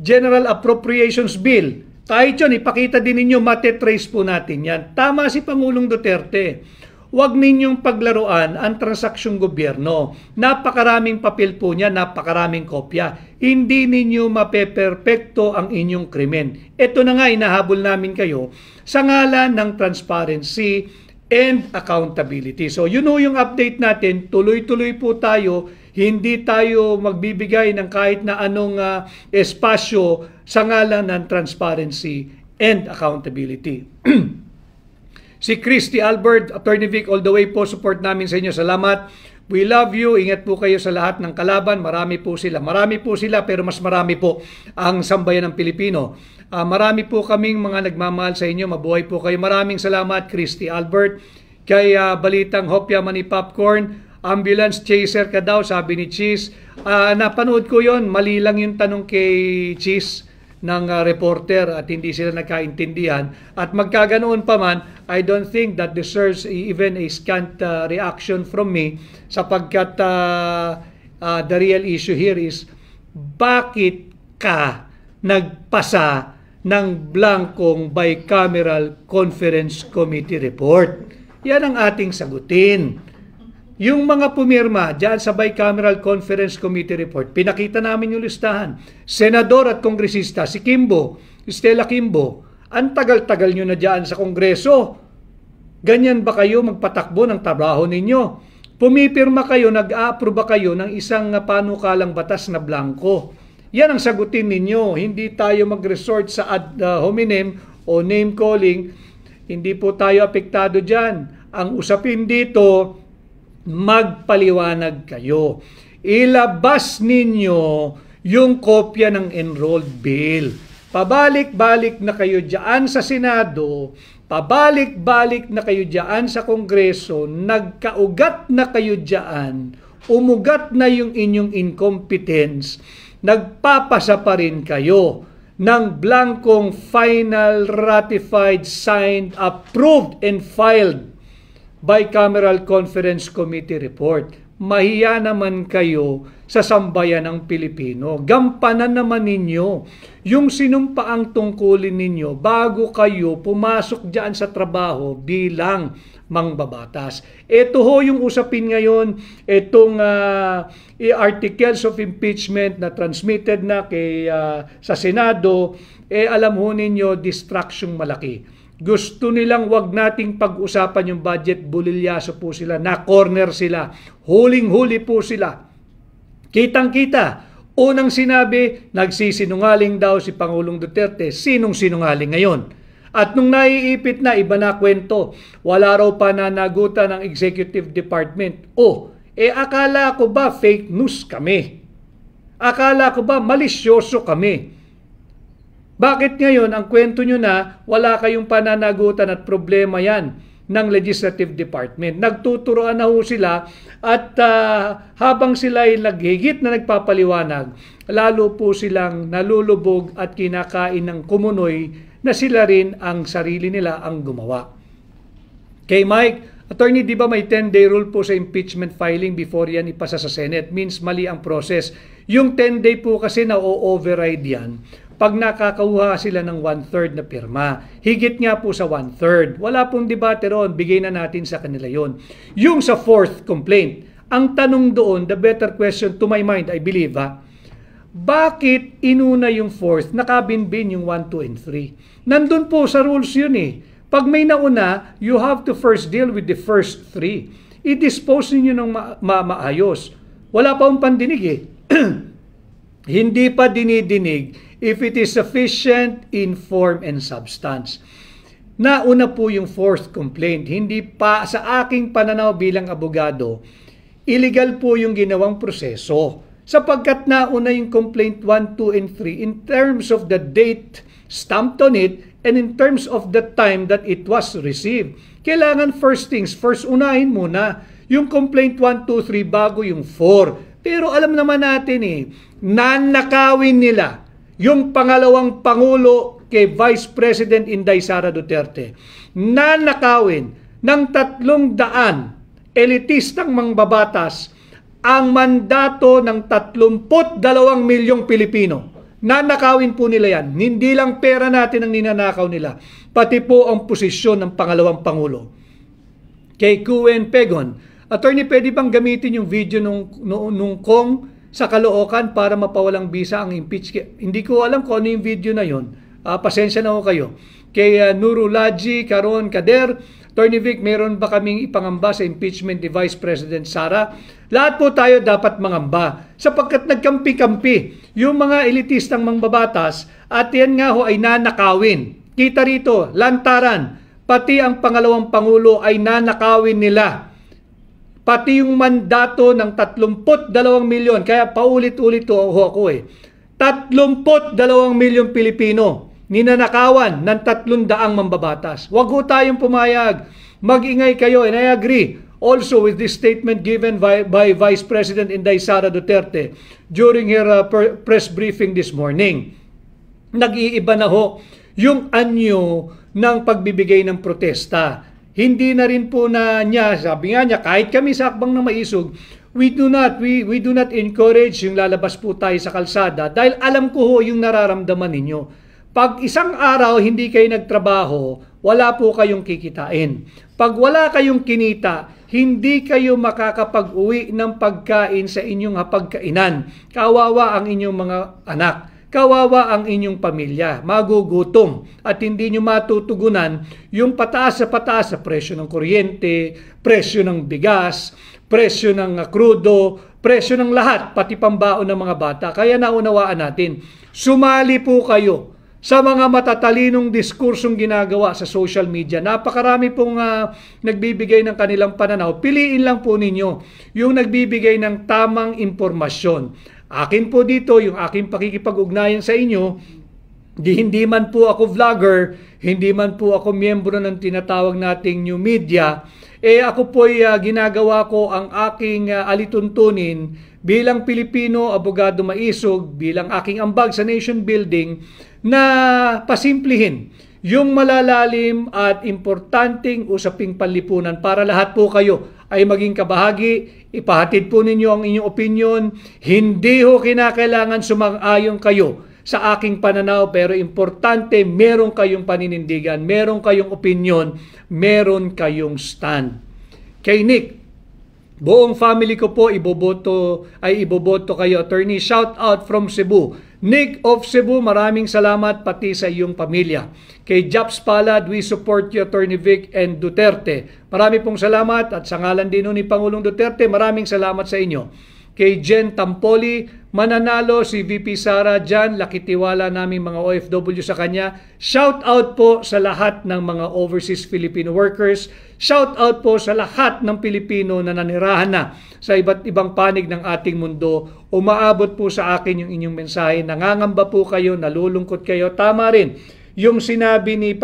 General Appropriations Bill. Kahit yun, ipakita din ninyo, matetrace po natin yan. Tama si Pangulong Duterte. Huwag ninyong paglaruan ang transaksyong gobyerno. Napakaraming papel po niya, napakaraming kopya. Hindi ninyo mapeperpekto ang inyong krimen. Ito na nga, inahabol namin kayo sa ngalan ng transparency and accountability. So yun yung update natin. Tuloy-tuloy po tayo. Hindi tayo magbibigay ng kahit na anong espasyo sa ngalan ng transparency and accountability. Si Christy Albert, Attorney Vic, all the way po, support namin sa inyo. Salamat. We love you. Ingat po kayo sa lahat ng kalaban. Marami po sila. Marami po sila, pero mas marami po ang sambayan ng Pilipino. Marami po kaming mga nagmamahal sa inyo. Mabuhay po kayo. Maraming salamat, Christy Albert. Kay Balitang Hopya Mani Popcorn, ambulance chaser ka daw, sabi ni Cheese. Napanood ko yon. Mali lang yung tanong kay Cheese ng reporter at hindi sila nagkaintindihan. At magkaganoon pa man, I don't think that deserves even a scant reaction from me, sapagkat the real issue here is bakit ka nagpasa ng blankong bicameral conference committee report? Yan ang ating sagutin. Yung mga pumirma dyan sa Bicameral Conference Committee Report, pinakita namin yung listahan. Senador at kongresista, si Kimbo, Stella Kimbo, ang tagal-tagal nyo na dyan sa Kongreso. Ganyan ba kayo magpatakbo ng trabaho ninyo? Pumipirma kayo, nag-a-approve ba kayo ng isang panukalang batas na blanco? Yan ang sagutin ninyo. Hindi tayo mag-resort sa ad hominem o name calling. Hindi po tayo apektado dyan. Ang usapin dito, magpaliwanag kayo. Ilabas ninyo yung kopya ng enrolled bill. Pabalik-balik na kayo dyan sa Senado, pabalik-balik na kayo dyan sa Kongreso, nagkaugat na kayo dyan, umugat na yung inyong incompetence, nagpapasa pa rin kayo ng blankong final, ratified, signed, approved, and filed Bicameral Conference Committee Report. Mahiya naman kayo sa sambayan ng Pilipino. Gampanan naman ninyo yung sinumpaang tungkulin ninyo bago kayo pumasok dyan sa trabaho bilang mangbabatas. Ito ho yung usapin ngayon, itong articles of impeachment na transmitted na sa Senado, alam ho ninyo, distraction malaki. Gusto nilang wag nating pag-usapan yung budget, bulilyaso po sila, na-corner sila, huling-huli po sila. Kitang-kita, unang sinabi, nagsisinungaling daw si Pangulong Duterte. Sinong sinungaling ngayon? At nung naiipit na, iba na kwento, wala raw pananagutan ng Executive Department. Akala ko ba fake news kami? Akala ko ba malisyoso kami? Bakit ngayon ang kwento nyo na wala kayong pananagutan at problema yan ng Legislative Department? Nagtuturoan na ho sila at habang sila ay naghigit na nagpapaliwanag, lalo po silang nalulubog at kinakain ng kumunoy na sila rin ang sarili nila ang gumawa. Kay Mike, Attorney, di ba may 10-day rule po sa impeachment filing before yan ipasa sa Senate? Means mali ang process. Yung 10-day po kasi na o-override yan pag nakakakuha sila ng 1/3 na pirma. Higit nga po sa 1/3. Wala pong debate ron, bigay na natin sa kanila yon. Yung sa 4th complaint, ang tanong doon, the better question to my mind, I believe, bakit inuna yung 4th, nakabinbin yung 1, 2, and 3? Nandun po sa rules yun eh. Pag may nauna, you have to first deal with the first 3. I-dispose ninyo ng maayos. Wala pa akong pandinig eh. Hindi pa dinidinig if it is sufficient in form and substance. Nauna po yung 4th complaint. Hindi pa, sa aking pananaw bilang abogado, illegal po yung ginawang proseso. Sapagkat nauna yung complaint 1, 2, and 3 in terms of the date stamped on it and in terms of the time that it was received. Kailangan first things first, unahin muna yung complaint 1, 2, 3 bago yung 4. Pero alam naman natin nanakawin nila yung pangalawang Pangulo kay Vice President Inday Sara Duterte. Nanakawin ng 300 elitistang mangbabatas ang mandato ng 32 milyong Pilipino. Nanakawin po nila yan. Hindi lang pera natin ang ninanakaw nila, pati po ang posisyon ng pangalawang Pangulo. Kay Kuen Pegon, Attorney, pwede bang gamitin yung video nung Kong sa Caloocan para mapawalang bisa ang impeach? Hindi ko alam kung ano yung video na yon. Pasensya na ho kayo. Kay Nurulaji Caron Kader, Attorney Vic, meron ba kaming ipangamba sa impeachment ni Vice President Sara? Lahat po tayo dapat mangamba sapagkat nagkampi-kampi yung mga elitistang mangbabatas at yan nga ho ay nanakawin. Kita rito, lantaran, pati ang pangalawang Pangulo ay nanakawin nila. Pati yung mandato ng 32 milyon, kaya paulit-ulit ho ako 32 milyong Pilipino ninanakawan ng 300 mambabatas. Huwag ho tayong pumayag. Mag-ingay kayo, and I agree also with this statement given by Vice President Inday Sara Duterte during her press briefing this morning. Nag-iiba na ho yung anyo ng pagbibigay ng protesta. Hindi na rin po na niya, sabi nga niya, kahit kami sa Akbang ng Maisog, we do not encourage yung lalabas po tayo sa kalsada dahil alam ko ho yung nararamdaman ninyo. Pag isang araw hindi kayo nagtrabaho, wala po kayong kikitain. Pag wala kayong kinita, hindi kayo makakapag-uwi ng pagkain sa inyong hapagkainan. Kawawa ang inyong mga anak. Kawawa ang inyong pamilya, magugutom at hindi nyo matutugunan yung pataas sa presyo ng kuryente, presyo ng bigas, presyo ng krudo, presyo ng lahat, pati pambaon ng mga bata. Kaya naunawaan natin, sumali po kayo sa mga matatalinong diskursong ginagawa sa social media. Napakarami pong nagbibigay ng kanilang pananaw. Piliin lang po ninyo yung nagbibigay ng tamang impormasyon. Akin po dito, yung aking pakikipag-ugnayan sa inyo, hindi man po ako vlogger, hindi man po ako miyembro ng tinatawag nating new media, ako po'y ginagawa ko ang aking alituntunin bilang Pilipino, abogado maisog, bilang aking ambag sa nation building, na pasimplihin yung malalalim at importanteng usaping panlipunan para lahat po kayo ay maging kabahagi. Ipahatid po ninyo ang inyong opinion. Hindi ho kinakailangan sumang-ayon kayo sa aking pananaw, pero importante meron kayong paninindigan, meron kayong opinion, meron kayong stand. Kay Nick, buong family ko po iboboto kayo, attorney. Shout out from Cebu. Nick of Cebu, maraming salamat pati sa iyong pamilya. Kay Japs Palad, we support you, Attorney Vic and Duterte. Marami pong salamat at sa ngalan din ni Pangulong Duterte, maraming salamat sa inyo. Kay Jen Tampoli, mananalo si VP Sara dyan, lakitiwala namin mga OFW sa kanya. Shout out po sa lahat ng mga overseas Filipino workers. Shout out po sa lahat ng Pilipino na nanirahan na sa iba't ibang panig ng ating mundo. Umaabot po sa akin yung inyong mensahe. Nangangamba po kayo, nalulungkot kayo. Tama rin yung sinabi ni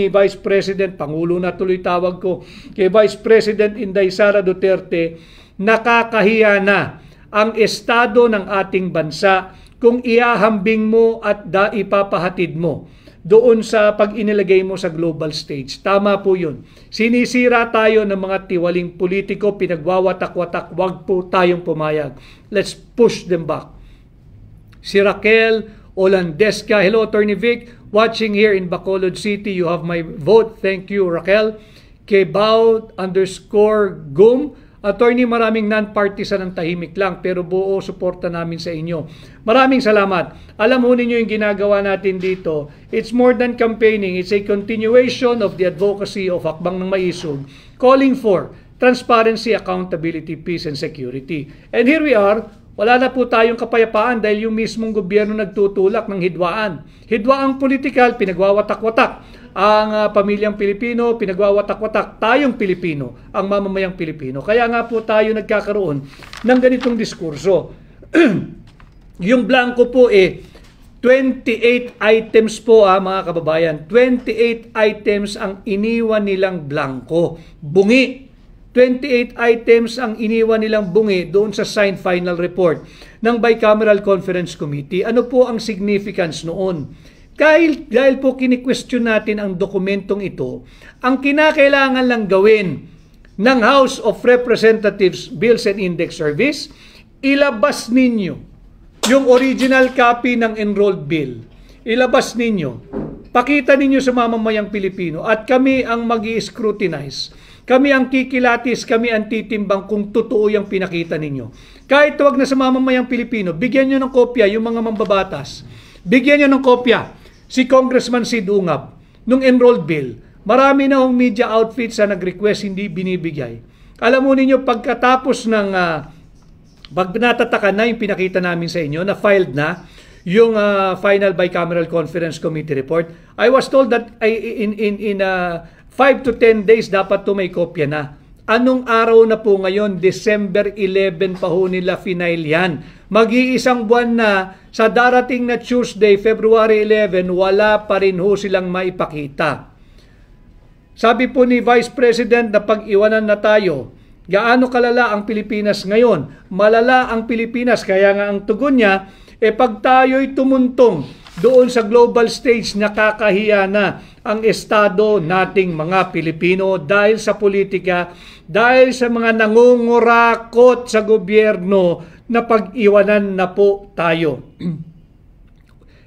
Vice President, Pangulo na tuloy tawag ko, kay Vice President Inday Sara Duterte, nakakahiya na ang estado ng ating bansa kung iahambing mo at ipapahatid mo doon sa pag inilagay mo sa global stage. Tama po yun. Sinisira tayo ng mga tiwaling politiko, pinagwawatak-watak, wag po tayong pumayag. Let's push them back. Si Raquel Olandesca, hello Attorney Vic, watching here in Bacolod City, you have my vote. Thank you Raquel. Kebao_gum, Attorney, maraming non-partisan ng tahimik lang pero buo suporta namin sa inyo. Maraming salamat. Alam mo ninyo yung ginagawa natin dito. It's more than campaigning. It's a continuation of the advocacy of Akbang ng Maisog, calling for transparency, accountability, peace, and security. And here we are. Wala na po tayong kapayapaan dahil yung mismong gobyerno nagtutulak ng hidwaan. Hidwaang politikal, pinagwawatak-watak ang pamilyang Pilipino, pinagwawatak-watak tayong Pilipino, ang mamamayang Pilipino. Kaya nga po tayo nagkakaroon ng ganitong diskurso. Yung blanco po 28 items po mga kababayan. 28 items ang iniwan nilang blanco. Bungi. 28 items ang iniwan nilang bungi doon sa signed final report ng Bicameral Conference Committee. Ano po ang significance noon? Dahil po kini-question natin ang dokumentong ito, ang kinakailangan lang gawin ng House of Representatives Bills and Index Service, ilabas ninyo yung original copy ng enrolled bill. Ilabas ninyo. Pakita ninyo sa mamamayang Pilipino at kami ang mag-i-scrutinize. Kami ang kikilatis, kami ang titimbang kung totoo yung pinakita ninyo. Kahit wag na sa mamamayang Pilipino, bigyan nyo ng kopya yung mga mambabatas. Bigyan nyo ng kopya si Congressman Sid Ungab nung enrolled bill. Marami na hong media outfits na nag-request, hindi binibigay. Alam mo ninyo, pagkatapos ng pag natatakan na yung pinakita namin sa inyo, na filed na yung final bicameral conference committee report, I was told that in 5 to 10 days dapat to may kopya na. Anong araw na po ngayon? December 11 pa ho nila final yan. Mag-iisang buwan na, sa darating na Tuesday, February 11, wala pa rin ho silang maipakita. Sabi po ni Vice President na pag-iwanan na tayo, gaano kalala ang Pilipinas ngayon? Malala ang Pilipinas, kaya nga ang tugon niya, pag tayo'y tumuntong doon sa global stage, nakakahiya na ang estado nating mga Pilipino dahil sa politika, dahil sa mga nangungurakot sa gobyerno na pag-iwanan na po tayo.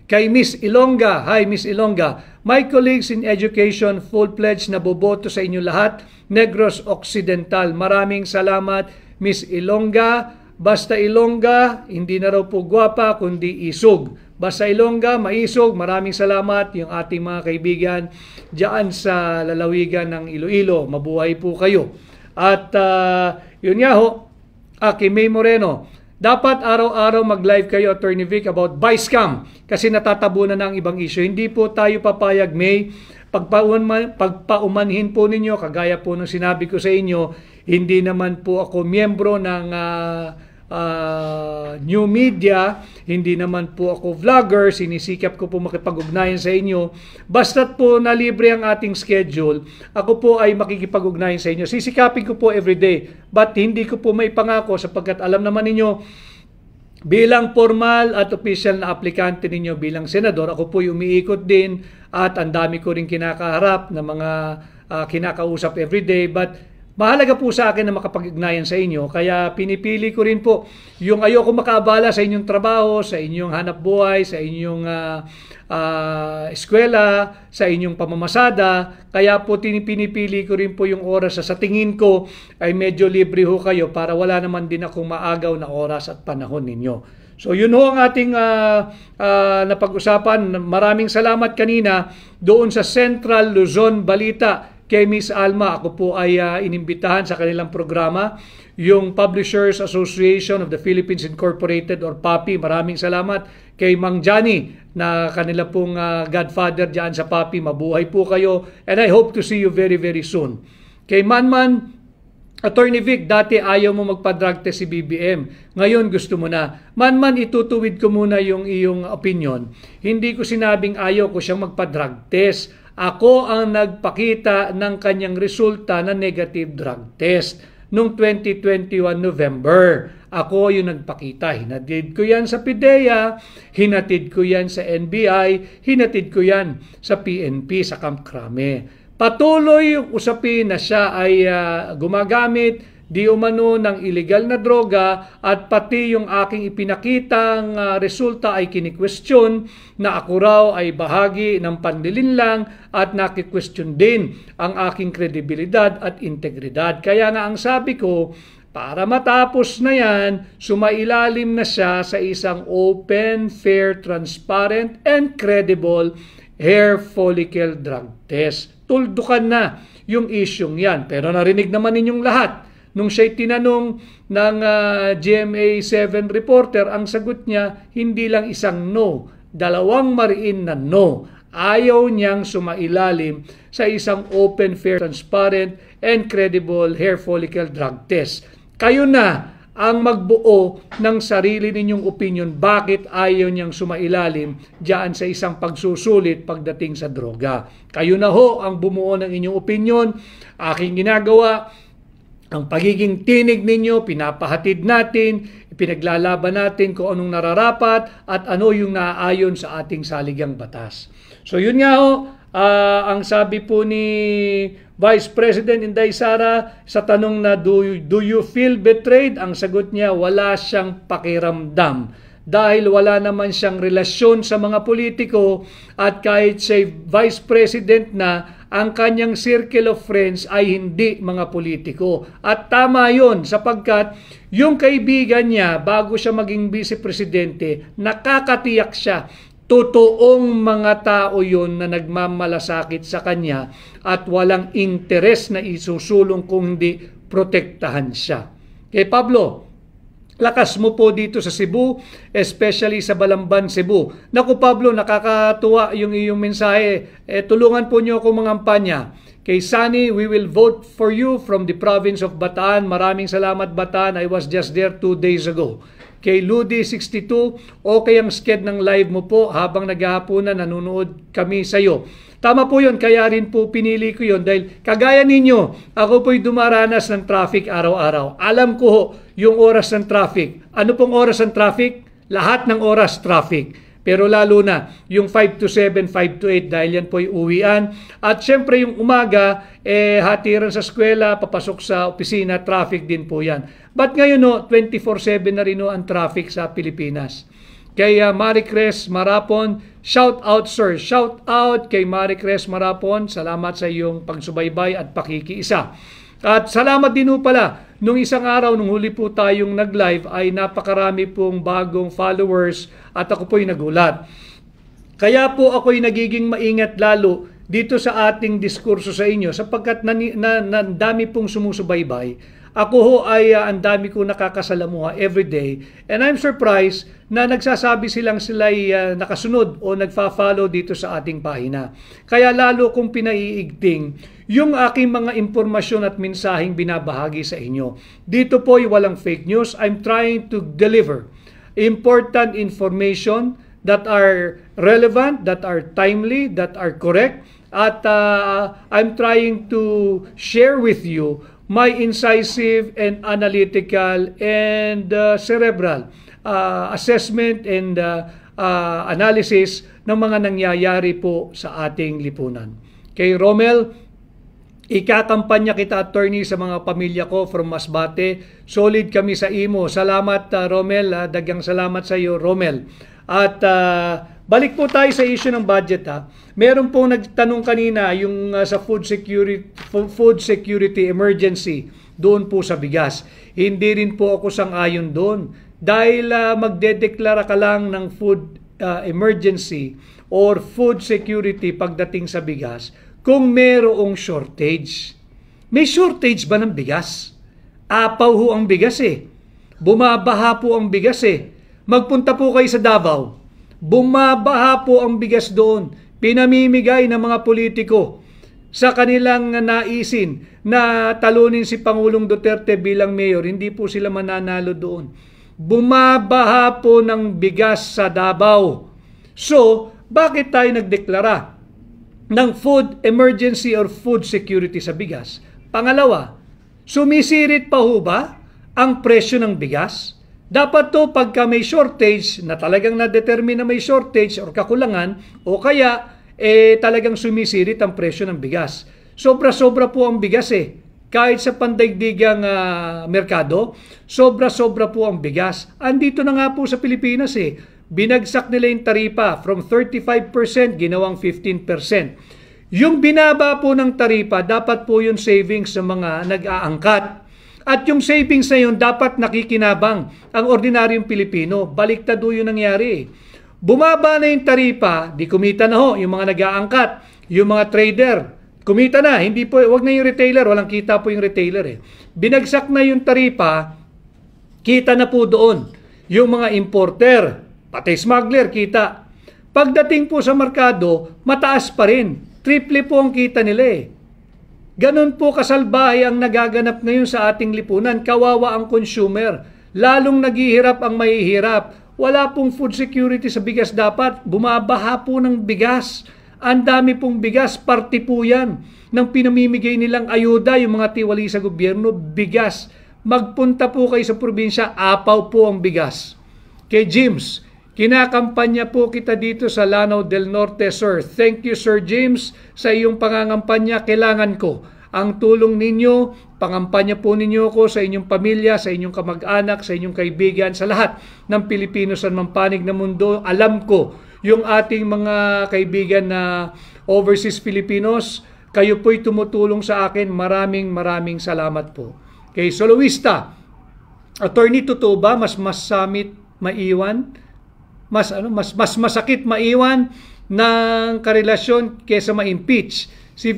Kay Miss Ilongga, hi Miss Ilongga, my colleagues in education, full pledge na boboto sa inyo lahat, Negros Occidental. Maraming salamat Miss Ilongga. Basta Ilongga, hindi na raw po gwapa kundi isog. Basta Ilongga, maisog. Maraming salamat yung ating mga kaibigan diyan sa lalawigan ng Iloilo. Mabuhay po kayo. At yun nga ho, kay May Moreno, dapat araw-araw mag-live kayo, Attorney Vic, about vice scam kasi natatabunan na ang ibang issue. Hindi po tayo papayag, May. Pagpaumanhin po ninyo, kagaya po ng sinabi ko sa inyo, hindi naman po ako miyembro ng new media, hindi naman po ako vlogger, sinisikap ko po makipag-ugnayan sa inyo. Basta't po na libre ang ating schedule, ako po ay makikipag-ugnayan sa inyo. Sisikapin ko po everyday, but hindi ko po may pangako sapagkat alam naman ninyo, bilang formal at official na aplikante ninyo bilang senador, ako po umiikot din at ang dami ko rin kinakaharap na mga kinakausap everyday, but mahalaga po sa akin na makapag-ugnayan sa inyo, kaya pinipili ko rin po yung ayoko makaabala sa inyong trabaho, sa inyong hanap buhay, sa inyong eskwela, sa inyong pamamasada, kaya po pinipili ko rin po yung oras sa tingin ko ay medyo libre ho kayo para wala naman din akong maagaw na oras at panahon ninyo. So yun ho ang ating napag-usapan. Maraming salamat kanina doon sa Central Luzon Balita kay Miss Alma. Ako po ay inimbitahan sa kanilang programa, yung Publishers Association of the Philippines Incorporated or PAPI. Maraming salamat kay Mang Johnny na kanila pong godfather dyan sa PAPI. Mabuhay po kayo and I hope to see you very very soon. Kay Manman, Attorney Vic, dati ayaw mo magpa-drug test si BBM. Ngayon gusto mo na. Manman, itutuwid ko muna yung iyong opinion. Hindi ko sinabing ayaw ko siyang magpa-drug test. Ako ang nagpakita ng kanyang resulta na negative drug test noong 2021 November. Ako yung nagpakita. Hinatid ko yan sa PIDEA, hinatid ko yan sa NBI, hinatid ko yan sa PNP, sa Camp Crame. Patuloy yung usapin na siya ay gumagamit di umano ng illegal na droga at pati yung aking ipinakitang resulta ay kini-question na ako raw ay bahagi ng panlilinlang at naki-question din ang aking kredibilidad at integridad. Kaya nga ang sabi ko, para matapos na yan, sumailalim na siya sa isang open, fair, transparent, and credible hair follicle drug test. Tuldukan na yung isyong yan. Pero narinig naman ninyong lahat. Nung siya'y tinanong ng GMA7 reporter, ang sagot niya, hindi lang isang no, dalawang mariin na no. Ayaw niyang sumailalim sa isang open, fair, transparent, and credible hair follicle drug test. Kayo na ang magbuo ng sarili ninyong opinion bakit ayaw niyang sumailalim diyan sa isang pagsusulit pagdating sa droga. Kayo na ho ang bumuo ng inyong opinion. Aking ginagawa, ang pagiging tinig ninyo, pinapahatid natin, Ipinaglalaban natin kung anong nararapat at ano yung naaayon sa ating saligang batas. So yun nga ho, ang sabi po ni Vice President Inday Sara sa tanong na do you feel betrayed? Ang sagot niya, wala siyang pakiramdam. Dahil wala naman siyang relasyon sa mga politiko at kahit siya Vice President na, ang kanyang circle of friends ay hindi mga politiko. At tama yun sapagkat yung kaibigan niya bago siya maging Vice Presidente, nakakatiyak siya. Totoong mga tao yun na nagmamalasakit sa kanya at walang interes na isusulong kung hindi protektahan siya. Kay Pablo, lakas mo po dito sa Cebu, especially sa Balamban, Cebu. Naku Pablo, nakakatuwa yung iyong mensahe. Tulungan po niyo ako mangampanya. Kay Sunny, we will vote for you from the province of Bataan. Maraming salamat Bataan. I was just there 2 days ago. Kay Ludi62, okay ang sked ng live mo po habang naghahaponan, nanonood kami sa iyo. Tama po yun, kaya rin po pinili ko yun dahil kagaya ninyo, ako po'y dumaranas ng traffic araw-araw. Alam ko yung oras ng traffic. Ano pong oras ng traffic? Lahat ng oras traffic. Pero lalo na yung 5 to 7, 5 to 8 dahil yan po'y uwian. At syempre yung umaga, hatiran sa eskwela, papasok sa opisina, traffic din po yan. But ngayon 24/7 na rin ang traffic sa Pilipinas. Kay Maricres Marapon, shout out sir, shout out kay Maricres Marapon, salamat sa iyong pagsubaybay at pakikiisa. At salamat din po pala, nung isang araw, nung huli po tayong nag-live ay napakarami pong bagong followers at ako po'y nagulat. Kaya po ako'y nagiging maingat lalo dito sa ating diskurso sa inyo sapagkat dami pong sumusubaybay. Ako ho ay ang dami ko nakakasalamuha everyday and I'm surprised na nagsasabi sila'y nakasunod o nagfa-follow dito sa ating pahina. Kaya lalo kong pinaiigting yung aking mga impormasyon at mensaheng binabahagi sa inyo. Dito po ay walang fake news. I'm trying to deliver important information that are relevant, that are timely, that are correct. At I'm trying to share with you my incisive and analytical and cerebral assessment and analysis ng mga nangyayari po sa ating lipunan. Kay Romel, ikakampanya kita attorney sa mga pamilya ko from Masbate. Solid kami sa imo. Salamat Romel, dagang salamat sa iyo Romel. At balik po tayo sa issue ng budget Meron pong nagtanong kanina yung sa food security emergency doon po sa bigas. Hindi rin po ako sang-ayon doon dahil magdedeklara ka lang ng food emergency or food security pagdating sa bigas kung merong shortage. May shortage ba ng bigas? Apaw ho ang bigas Bumabaha po ang bigas Magpunta po kayo sa Davao. Bumabaha po ang bigas doon. Pinamimigay ng mga politiko sa kanilang naisin na talunin si Pangulong Duterte bilang mayor. Hindi po sila mananalo doon. Bumabaha po ng bigas sa Davao. So, bakit tayo nagdeklara ng food emergency or food security sa bigas? Pangalawa, sumisirit pa ho ba ang presyo ng bigas? Dapat to pagka may shortage na talagang na-determine na may shortage or kakulangan o kaya talagang sumisirit ang presyo ng bigas. Sobra-sobra po ang bigas Kahit sa pandaigdigang merkado, sobra-sobra po ang bigas. Andito na nga po sa Pilipinas Binagsak nila yung taripa from 35% ginawang 15%. Yung binaba po ng taripa, dapat po yung savings sa mga nag-aangkat. At yung savings na yun, dapat nakikinabang ang ordinaryong Pilipino. Baliktad yun nangyari. Bumaba na yung taripa, di kumita na ho yung mga nag-aangkat, yung mga trader. Kumita na, hindi po, wag na yung retailer, walang kita po yung retailer Binagsak na yung taripa, kita na po doon. Yung mga importer, pati smuggler, kita. Pagdating po sa merkado, mataas pa rin. Triple po ang kita nila Ganon po kasalbahe ang nagaganap ngayon sa ating lipunan. Kawawa ang consumer. Lalong naghihirap ang mahihirap. Wala pong food security sa bigas dapat. Bumabaha po ng bigas. Ang dami pong bigas. Parte po yan ng pinamimigay nilang ayuda. Yung mga tiwali sa gobyerno, bigas. magpunta po kayo sa probinsya, apaw po ang bigas. Kay James, kinakampanya po kita dito sa Lanao del Norte, sir. Thank you, Sir James, sa iyong pangangampanya. Kailangan ko ang tulong ninyo. Pangampanya po ninyo ko sa inyong pamilya, sa inyong kamag-anak, sa inyong kaibigan, sa lahat ng Pilipino sa mampanig na mundo. Alam ko, yung ating mga kaibigan na overseas Filipinos, kayo po'y tumutulong sa akin. Maraming salamat po. Kay Soloista, Attorney, totoo ba mas maiwan? Mas masakit maiwan ng karelasyon kaysa ma-impeach. Si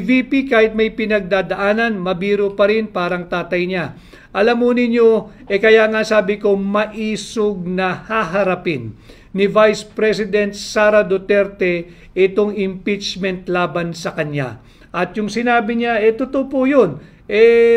VP kahit may pinagdadaanan, mabiro pa rin parang tatay niya. Alam mo ninyo, kaya nga sabi ko, maisog na haharapin ni Vice President Sara Duterte itong impeachment laban sa kanya. At yung sinabi niya, totoo po yun.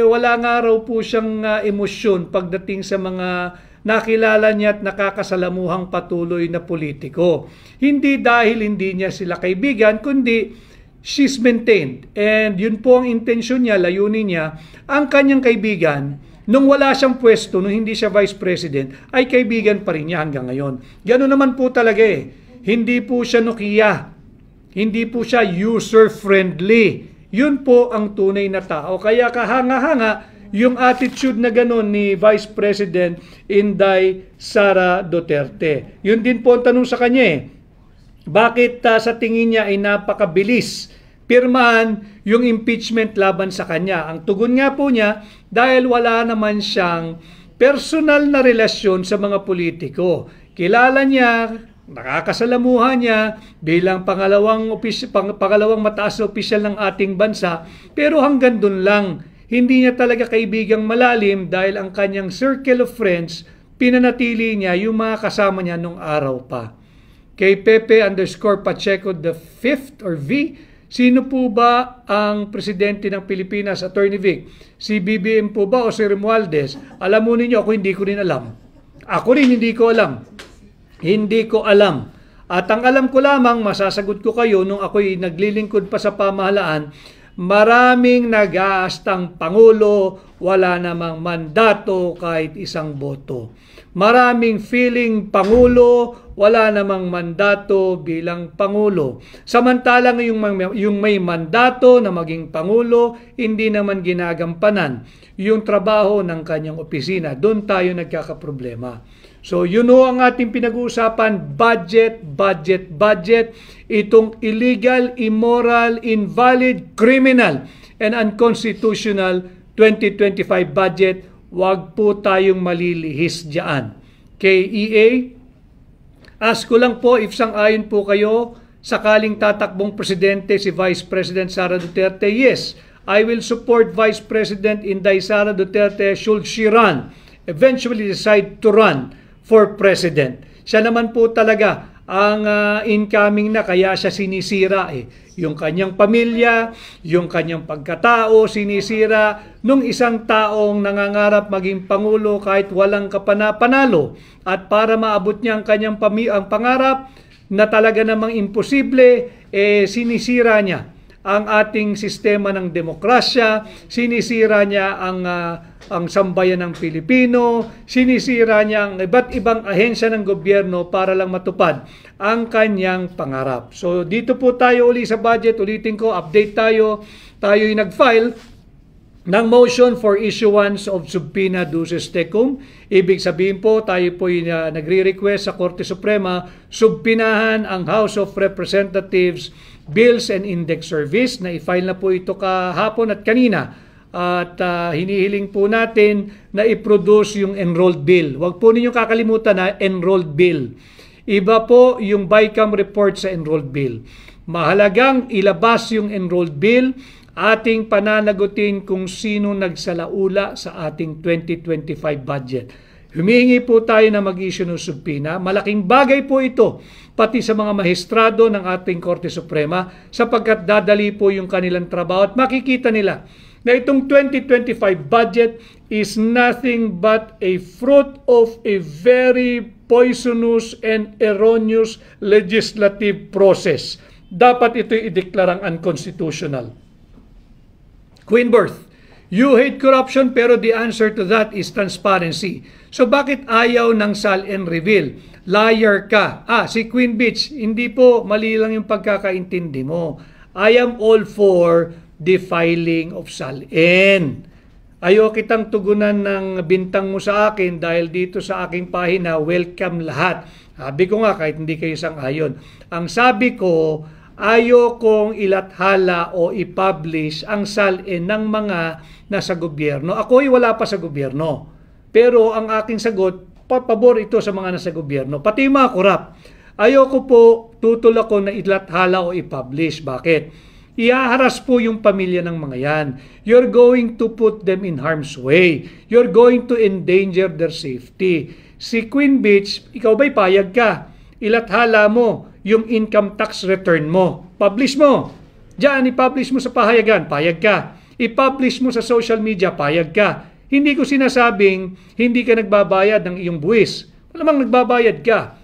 Wala nga raw po siyang emosyon pagdating sa mga nakilala niya at nakakasalamuhang patuloy na politiko. Hindi dahil hindi niya sila kaibigan, kundi she's maintained. And yun po ang intensyon niya, layunin niya, ang kanyang kaibigan, nung wala siyang pwesto, nung hindi siya Vice President, ay kaibigan pa rin niya hanggang ngayon. Gano'n naman po talaga Hindi po siya Nokia. Hindi po siya user-friendly. Yun po ang tunay na tao. Kaya kahanga-hanga yung attitude na gano'n ni Vice President Inday Sara Duterte. Yun din po ang tanong sa kanya Bakit sa tingin niya ay napakabilis pirmahan yung impeachment laban sa kanya? Ang tugon nga po niya, dahil wala naman siyang personal na relasyon sa mga politiko. Kilala niya, nakakasalamuhan niya bilang pangalawang mataas na opisyal ng ating bansa, pero hanggang dun lang. Hindi niya talaga kaibigang malalim dahil ang kanyang circle of friends, pinanatili niya yung mga kasama niya nung araw pa. Kay Pepe_Pacheco the 5th or V, sino po ba ang presidente ng Pilipinas, Attorney Vic? Si BBM po ba o si Romualdez? Alam mo ninyo, ako hindi ko rin alam. Ako rin hindi ko alam. Hindi ko alam. At ang alam ko lamang, masasagot ko kayo, nung ako'y naglilingkod pa sa pamahalaan, maraming nag-aastang Pangulo, wala namang mandato kahit isang boto. Maraming feeling Pangulo, wala namang mandato bilang Pangulo. Samantalang yung may mandato na maging Pangulo, hindi naman ginagampanan yung trabaho ng kanyang opisina. Doon tayo nagkakaproblema. So, yun ang ating pinag-uusapan, budget. Itong illegal, immoral, invalid, criminal, and unconstitutional 2025 budget, wag po tayong malilihis dyan. KEA, ask ko lang po if sang-ayon po kayo sakaling tatakbong presidente si Vice President Sara Duterte. Yes, I will support Vice President Inday Sara Duterte should she run, eventually decide to run for president. Siya naman po talaga ang incoming na, kaya siya sinisira Yung kanyang pamilya, yung kanyang pagkatao, sinisira nung isang taong nangangarap maging Pangulo kahit walang kapana-panalo. At para maabot niya ang kanyang ang pangarap na talaga namang imposible, sinisira niya ang ating sistema ng demokrasya, sinisira niya ang sambayan ng Pilipino, sinisira niya ang iba't ibang ahensya ng gobyerno para lang matupad ang kanyang pangarap. So dito po tayo uli sa budget, ulitin ko, update tayo. Tayo'y nag-file ng motion for issuance of subpoena duces tecum. Ibig sabihin po, tayo po'y nagre-request sa Korte Suprema, subpinahan ang House of Representatives Bills and Index Service, na i-file na po ito kahapon at kanina. At hinihiling po natin na i-produce yung enrolled bill. Huwag po ninyong kakalimutan na enrolled bill. Iba po yung BICAM report sa enrolled bill. Mahalagang ilabas yung enrolled bill, ating pananagutin kung sino nagsalaula sa ating 2025 budget. Humihingi po tayo na mag-issue ng subpoena. Malaking bagay po ito pati sa mga maestrado ng ating Korte Suprema, sapagkat dadali po yung kanilang trabaho at makikita nila na itong 2025 budget is nothing but a fruit of a very poisonous and erroneous legislative process. Dapat ito'y ideklarang unconstitutional. Queen Birth, You hate corruption pero the answer to that is transparency. So bakit ayaw ng SALN reveal? Liar ka. Si Queen Beach, hindi po, mali lang yung pagkakaintindi mo. I am all for the filing of SALN. Ayaw kitang tugunan ng bintang mo sa akin dahil dito sa aking pahina, welcome lahat. Sabi ko nga kahit hindi kayo sang-ayon. Ang sabi ko, ayaw kong ilathala o i-publish ang SALN ng mga nasa gobyerno. Ako'y wala pa sa gobyerno. Pero ang aking sagot, pabor ito sa mga nasa gobyerno. Pati mga korap. Ayoko po tutol ako na ilathala o i-publish. Bakit? Iaharas po yung pamilya ng mga yan. You're going to put them in harm's way. You're going to endanger their safety. Si Queen Beach, ikaw ba'y payag ka? Ilathala mo yung income tax return mo. Publish mo. Diyan, i-publish mo sa pahayagan, payag ka. I-publish mo sa social media, payag ka. Hindi ko sinasabing hindi ka nagbabayad ng iyong buwis. Malamang nagbabayad ka.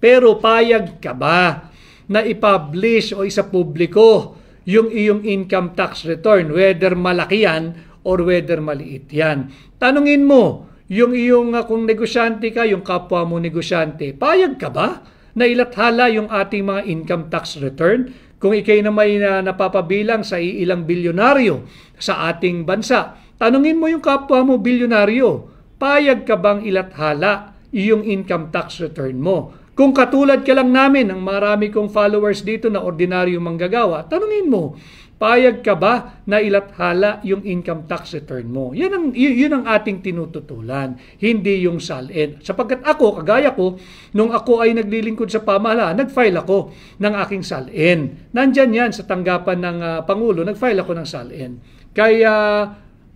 Pero payag ka ba na i-publish o isa publiko yung iyong income tax return, whether malaki yan or whether maliit yan? Tanungin mo, yung iyong kung negosyante ka, yung kapwa mo negosyante, payag ka ba na ilathala yung ating mga income tax return? Kung ikay na may napapabilang sa ilang bilyonaryo sa ating bansa, tanungin mo yung kapwa mo bilyonaryo, payag ka bang ilathala yung income tax return mo? Kung katulad ka lang namin, ang marami kong followers dito na ordinaryo manggagawa, tanungin mo, payag ka ba na ilathala yung income tax return mo? Yun ang ating tinututulan, hindi yung SALN. Sapagkat ako, kagaya ko, nung ako ay naglilingkod sa pamahalaan, nag-file ako ng aking SALN. Nandyan yan sa tanggapan ng Pangulo, nag-file ako ng SALN. Kaya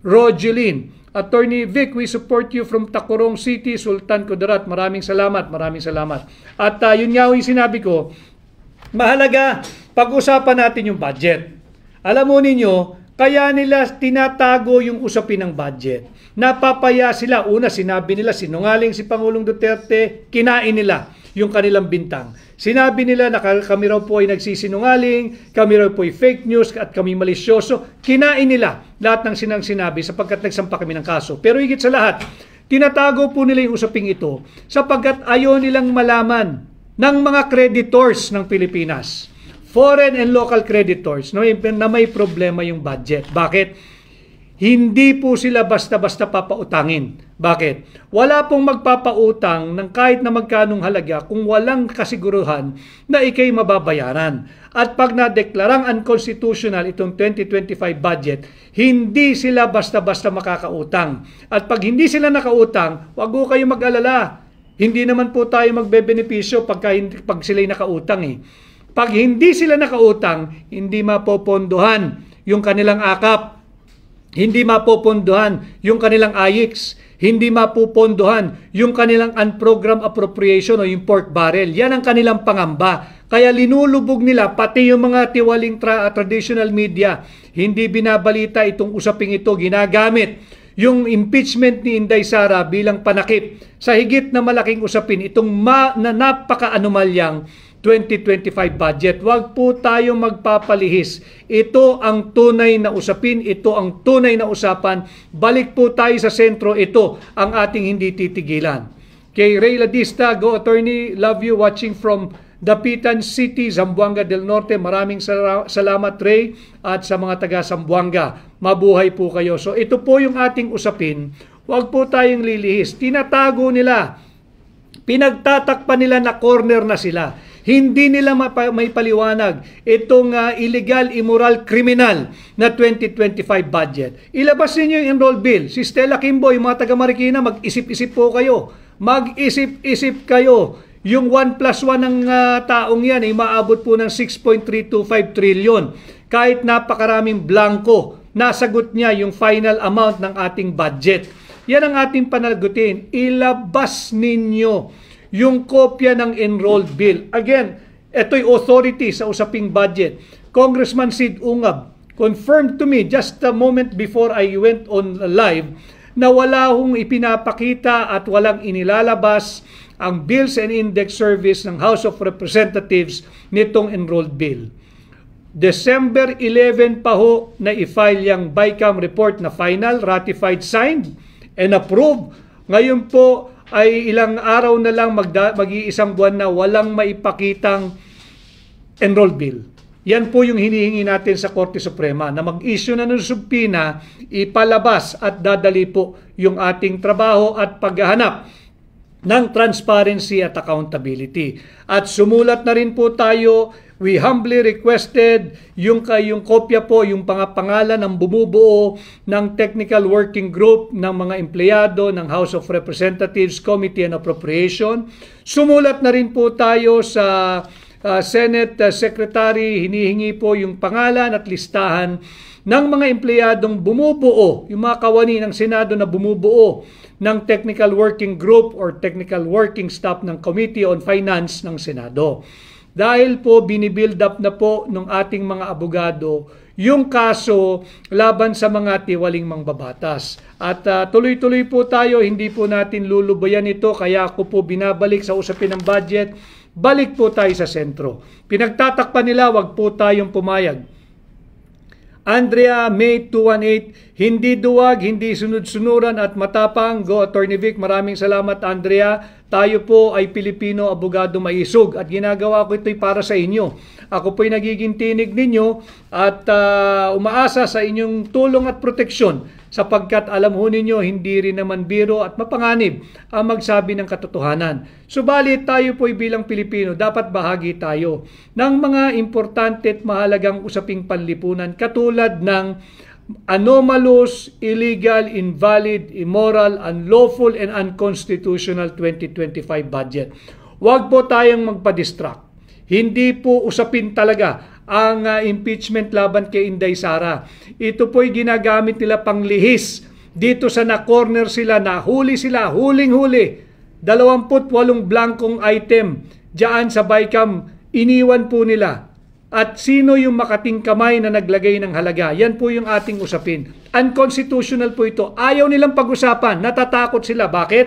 Rogeline, Attorney Vic, we support you from Tacurong City, Sultan Kudarat. Maraming salamat, maraming salamat. At yun nga yung sinabi ko, mahalaga, pag-usapan natin yung budget. Alam mo ninyo, kaya nila tinatago yung usapin ng budget. Napapaya sila. Una, sinabi nila, sinungaling si Pangulong Duterte, kinain nila yung kanilang bintang. Sinabi nila na kami raw po ay nagsisinungaling, kami raw po ay fake news at kami malisyoso. Kinain nila lahat ng sinabi sapagkat nagsampa kami ng kaso. Pero higit sa lahat, tinatago po nila yung usaping ito sapagkat ayaw nilang malaman ng mga creditors ng Pilipinas, foreign and local creditors, na may problema yung budget. Bakit? Hindi po sila basta-basta papautangin. Bakit? Wala pong magpapautang ng kahit na magkanong halaga kung walang kasiguruhan na ikay mababayaran. At pag nadeklarang unconstitutional itong 2025 budget, hindi sila basta-basta makakautang. At pag hindi sila nakautang, wag po kayo mag-alala. Hindi naman po tayo magbebenepisyo pag sila'y nakautang eh. Pag hindi sila nakautang, hindi mapopondohan yung kanilang akap. Hindi mapopondohan yung kanilang AIX, hindi mapopondohan yung kanilang unprogrammed appropriation o yung pork barrel. Yan ang kanilang pangamba. Kaya linulubog nila pati yung mga tiwaling traditional media. Hindi binabalita itong usaping ito, ginagamit yung impeachment ni Inday Sara bilang panakip sa higit na malaking usapin itong napaka-anomalyang 2025 budget. Huwag po tayo magpapalihis. Ito ang tunay na usapin, ito ang tunay na usapan. Balik po tayo sa sentro, ito ang ating hindi titigilan. Kay Ray Ladista, go attorney, love you watching from Dapitan City, Zamboanga del Norte. Maraming salamat Ray at sa mga taga Zamboanga. Mabuhay po kayo. So ito po yung ating usapin. Huwag po tayong lilihis. Tinatago nila. Pinagtatakpan nila na corner na sila. Hindi nila may paliwanag itong illegal, immoral, criminal na 2025 budget. Ilabas ninyo yung enroll bill. Si Stella Kimbo, yung mga taga Marikina, mag-isip-isip po kayo. Mag-isip-isip kayo. Yung 1+1 ng taong yan ay maabot po ng 6.325 trillion. Kahit napakaraming blanco, nasagot niya yung final amount ng ating budget. Yan ang ating pananagutin. Ilabas ninyo yung kopya ng enrolled bill. Again, ito'y authority sa usaping budget. Congressman Sid Ungab confirmed to me just a moment before I went on live na wala hong ipinapakita at walang inilalabas ang Bills and Index Service ng House of Representatives nitong enrolled bill. December 11 pa ho na i-file yung BICAM report na final, ratified, signed, and approved. Ngayon po ay ilang araw na lang, mag-iisang buwan na walang maipakitang enrolled bill. Yan po yung hinihingi natin sa Korte Suprema, na mag-issue na ng subpoena, ipalabas at dadali po yung ating trabaho at paghahanap ng transparency at accountability. At sumulat na rin po tayo, we humbly requested yung kopya po, yung pangalan ng bumubuo ng Technical Working Group ng mga empleyado ng House of Representatives Committee on Appropriation. Sumulat na rin po tayo sa Senate Secretary, hinihingi po yung pangalan at listahan ng mga empleyadong bumubuo, yung mga kawani ng Senado na bumubuo ng Technical Working Group or Technical Working Staff ng Committee on Finance ng Senado. Dahil po binibuild up na po ng ating mga abogado yung kaso laban sa mga tiwaling mangbabatas. At tuloy-tuloy po tayo, hindi po natin lulubayan ito, kaya ako po binabalik sa usapin ng budget. Balik po tayo sa sentro. Pinagtatakpan nila, wag po tayong pumayag. Andrea May 218, hindi duwag, hindi sunod-sunuran at matapang. Go Attorney Vic, maraming salamat Andrea. Tayo po ay Pilipino abogado maisog at ginagawa ko ito'y para sa inyo. Ako po'y nagiging tinig ninyo at umaasa sa inyong tulong at proteksyon sapagkat alam ho ninyo hindi rin naman biro at mapanganib ang magsabi ng katotohanan. Subalit tayo po'y bilang Pilipino dapat bahagi tayo ng mga importante at mahalagang usaping panlipunan katulad ng anomalous, illegal, invalid, immoral, unlawful, and unconstitutional 2025 budget. Huwag po tayong magpa-distract. Hindi po usapin talaga ang impeachment laban kay Inday Sara. Ito po'y ginagamit nila panglihis. Dito sa na-corner sila, nahuli sila, huling-huli. 28 blankong item diyan sa BICAM, iniwan po nila. At sino yung makating kamay na naglagay ng halaga? Yan po yung ating usapin. Unconstitutional po ito. Ayaw nilang pag-usapan. Natatakot sila. Bakit?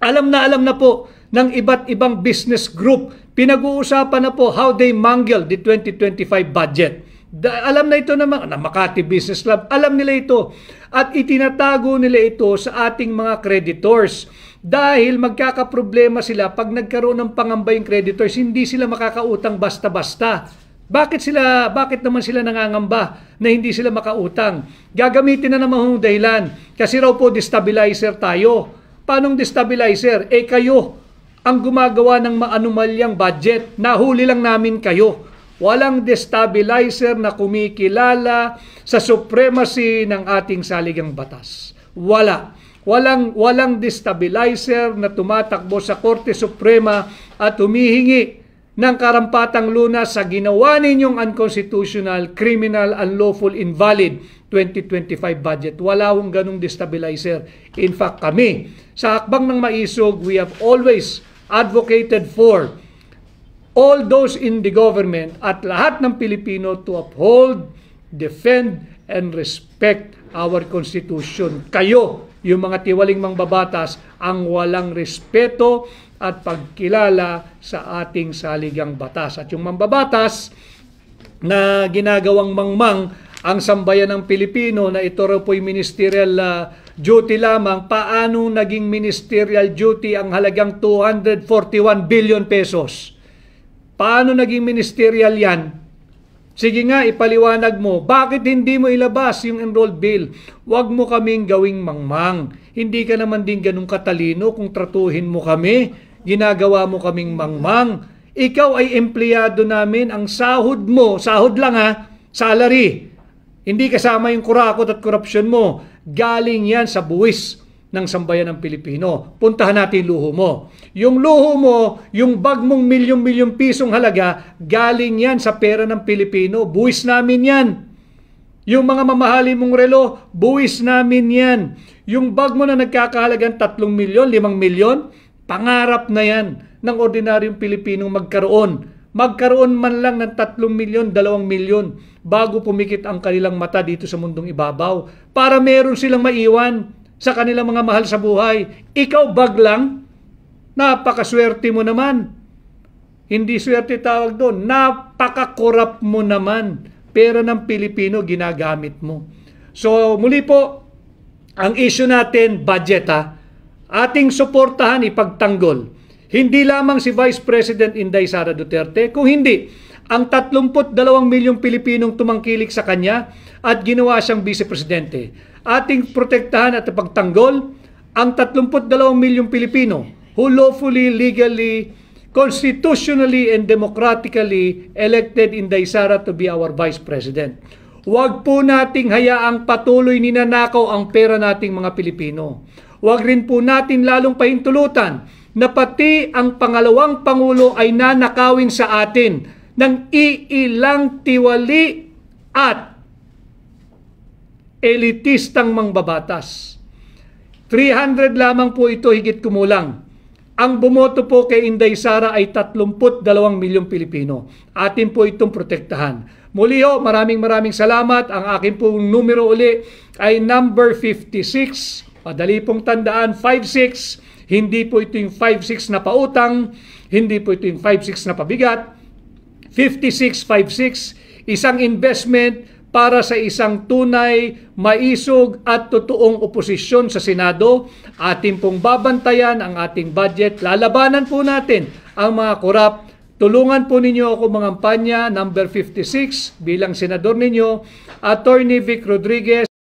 Alam na po ng iba't ibang business group. Pinag-uusapan na po how they mangle the 2025 budget. Alam na ito naman, na Makati Business Club. Alam nila ito. At itinatago nila ito sa ating mga creditors. Dahil magkakaproblema sila pag nagkaroon ng pangamba yung creditors, hindi sila makakautang basta-basta. Bakit naman sila nangangamba na hindi sila makautang? Gagamitin na naman yung dahilan. Kasi raw po destabilizer tayo. Paanong destabilizer? Kayo ang gumagawa ng maanumalyang budget. Nahuli lang namin kayo. Walang destabilizer na kumikilala sa supremacy ng ating saligang batas. Walang destabilizer na tumatakbo sa Korte Suprema at humihingi ng karampatang lunas sa ginawa ninyong unconstitutional, criminal, unlawful, invalid 2025 budget. Wala akong ganung destabilizer. In fact, kami sa Hakbang ng Maisog, we have always advocated for all those in the government at lahat ng Pilipino to uphold, defend, and respect our Constitution. Kayo, yung mga tiwaling mangbabatas, ang walang respeto at pagkilala sa ating saligang batas. At yung mambabatas na ginagawang mangmang ang sambayan ng Pilipino na ito raw po'y ministerial duty lamang, paano naging ministerial duty ang halagang 241 billion pesos? Paano naging ministerial yan? Sige nga, ipaliwanag mo. Bakit hindi mo ilabas yung enrolled bill? Huwag mo kaming gawing mangmang. Hindi ka naman din ganun katalino kung tratuhin mo kami. Ginagawa mo kaming mangmang. Ikaw ay empleyado namin. Ang sahod mo, sahod lang salary. Hindi kasama yung kurakot at korupsyon mo. Galing yan sa buwis ng sambayan ng Pilipino. Puntahan natin luho mo. Yung luho mo, yung bag mong milyong-milyong pisong halaga, galing yan sa pera ng Pilipino. Buwis namin yan. Yung mga mamahali mong relo, buwis namin yan. Yung bag mo na nagkakahalagang 3 milyon, 5 milyon, pangarap na yan ng ordinaryong Pilipinong magkaroon. Magkaroon man lang ng 3 milyon, 2 milyon bago pumikit ang kanilang mata dito sa mundong ibabaw para meron silang maiwan sa kanilang mga mahal sa buhay. Ikaw bag lang, napakaswerte mo naman. Hindi swerte tawag doon. Napaka-corrupt mo naman. Pera ng Pilipino ginagamit mo. So muli po, ang issue natin, budget ha. Ating suportahan, ipagtanggol. Hindi lamang si Vice President Inday Sara Duterte, kung hindi, ang 32 milyong Pilipinong tumangkilik sa kanya at ginawa siyang Vice Presidente. Ating protektahan at ipagtanggol ang 32 milyong Pilipino who lawfully, legally, constitutionally, and democratically elected Inday Sara to be our Vice President. Huwag po nating hayaang patuloy ninanakaw ang pera nating mga Pilipino. Huwag rin po natin lalong pahintulutan na pati ang pangalawang Pangulo ay nanakawin sa atin ng iilang tiwali at elitistang mangbabatas. 300 lamang po ito higit kumulang. Ang bumoto po kay Inday Sara ay 32 milyong Pilipino. Atin po itong protektahan. Muli ho, maraming salamat. Ang akin pong numero uli ay number 56. Madali pong tandaan, 56. Hindi po ito yung 56 na pautang. Hindi po ito yung 56 na pabigat. 5656, isang investment para sa isang tunay, maisog at totoong oposisyon sa Senado. Atin pong babantayan ang ating budget. Lalabanan po natin ang mga korap. Tulungan po ninyo ako mangampanya, number 56, bilang senador ninyo, Attorney Vic Rodriguez.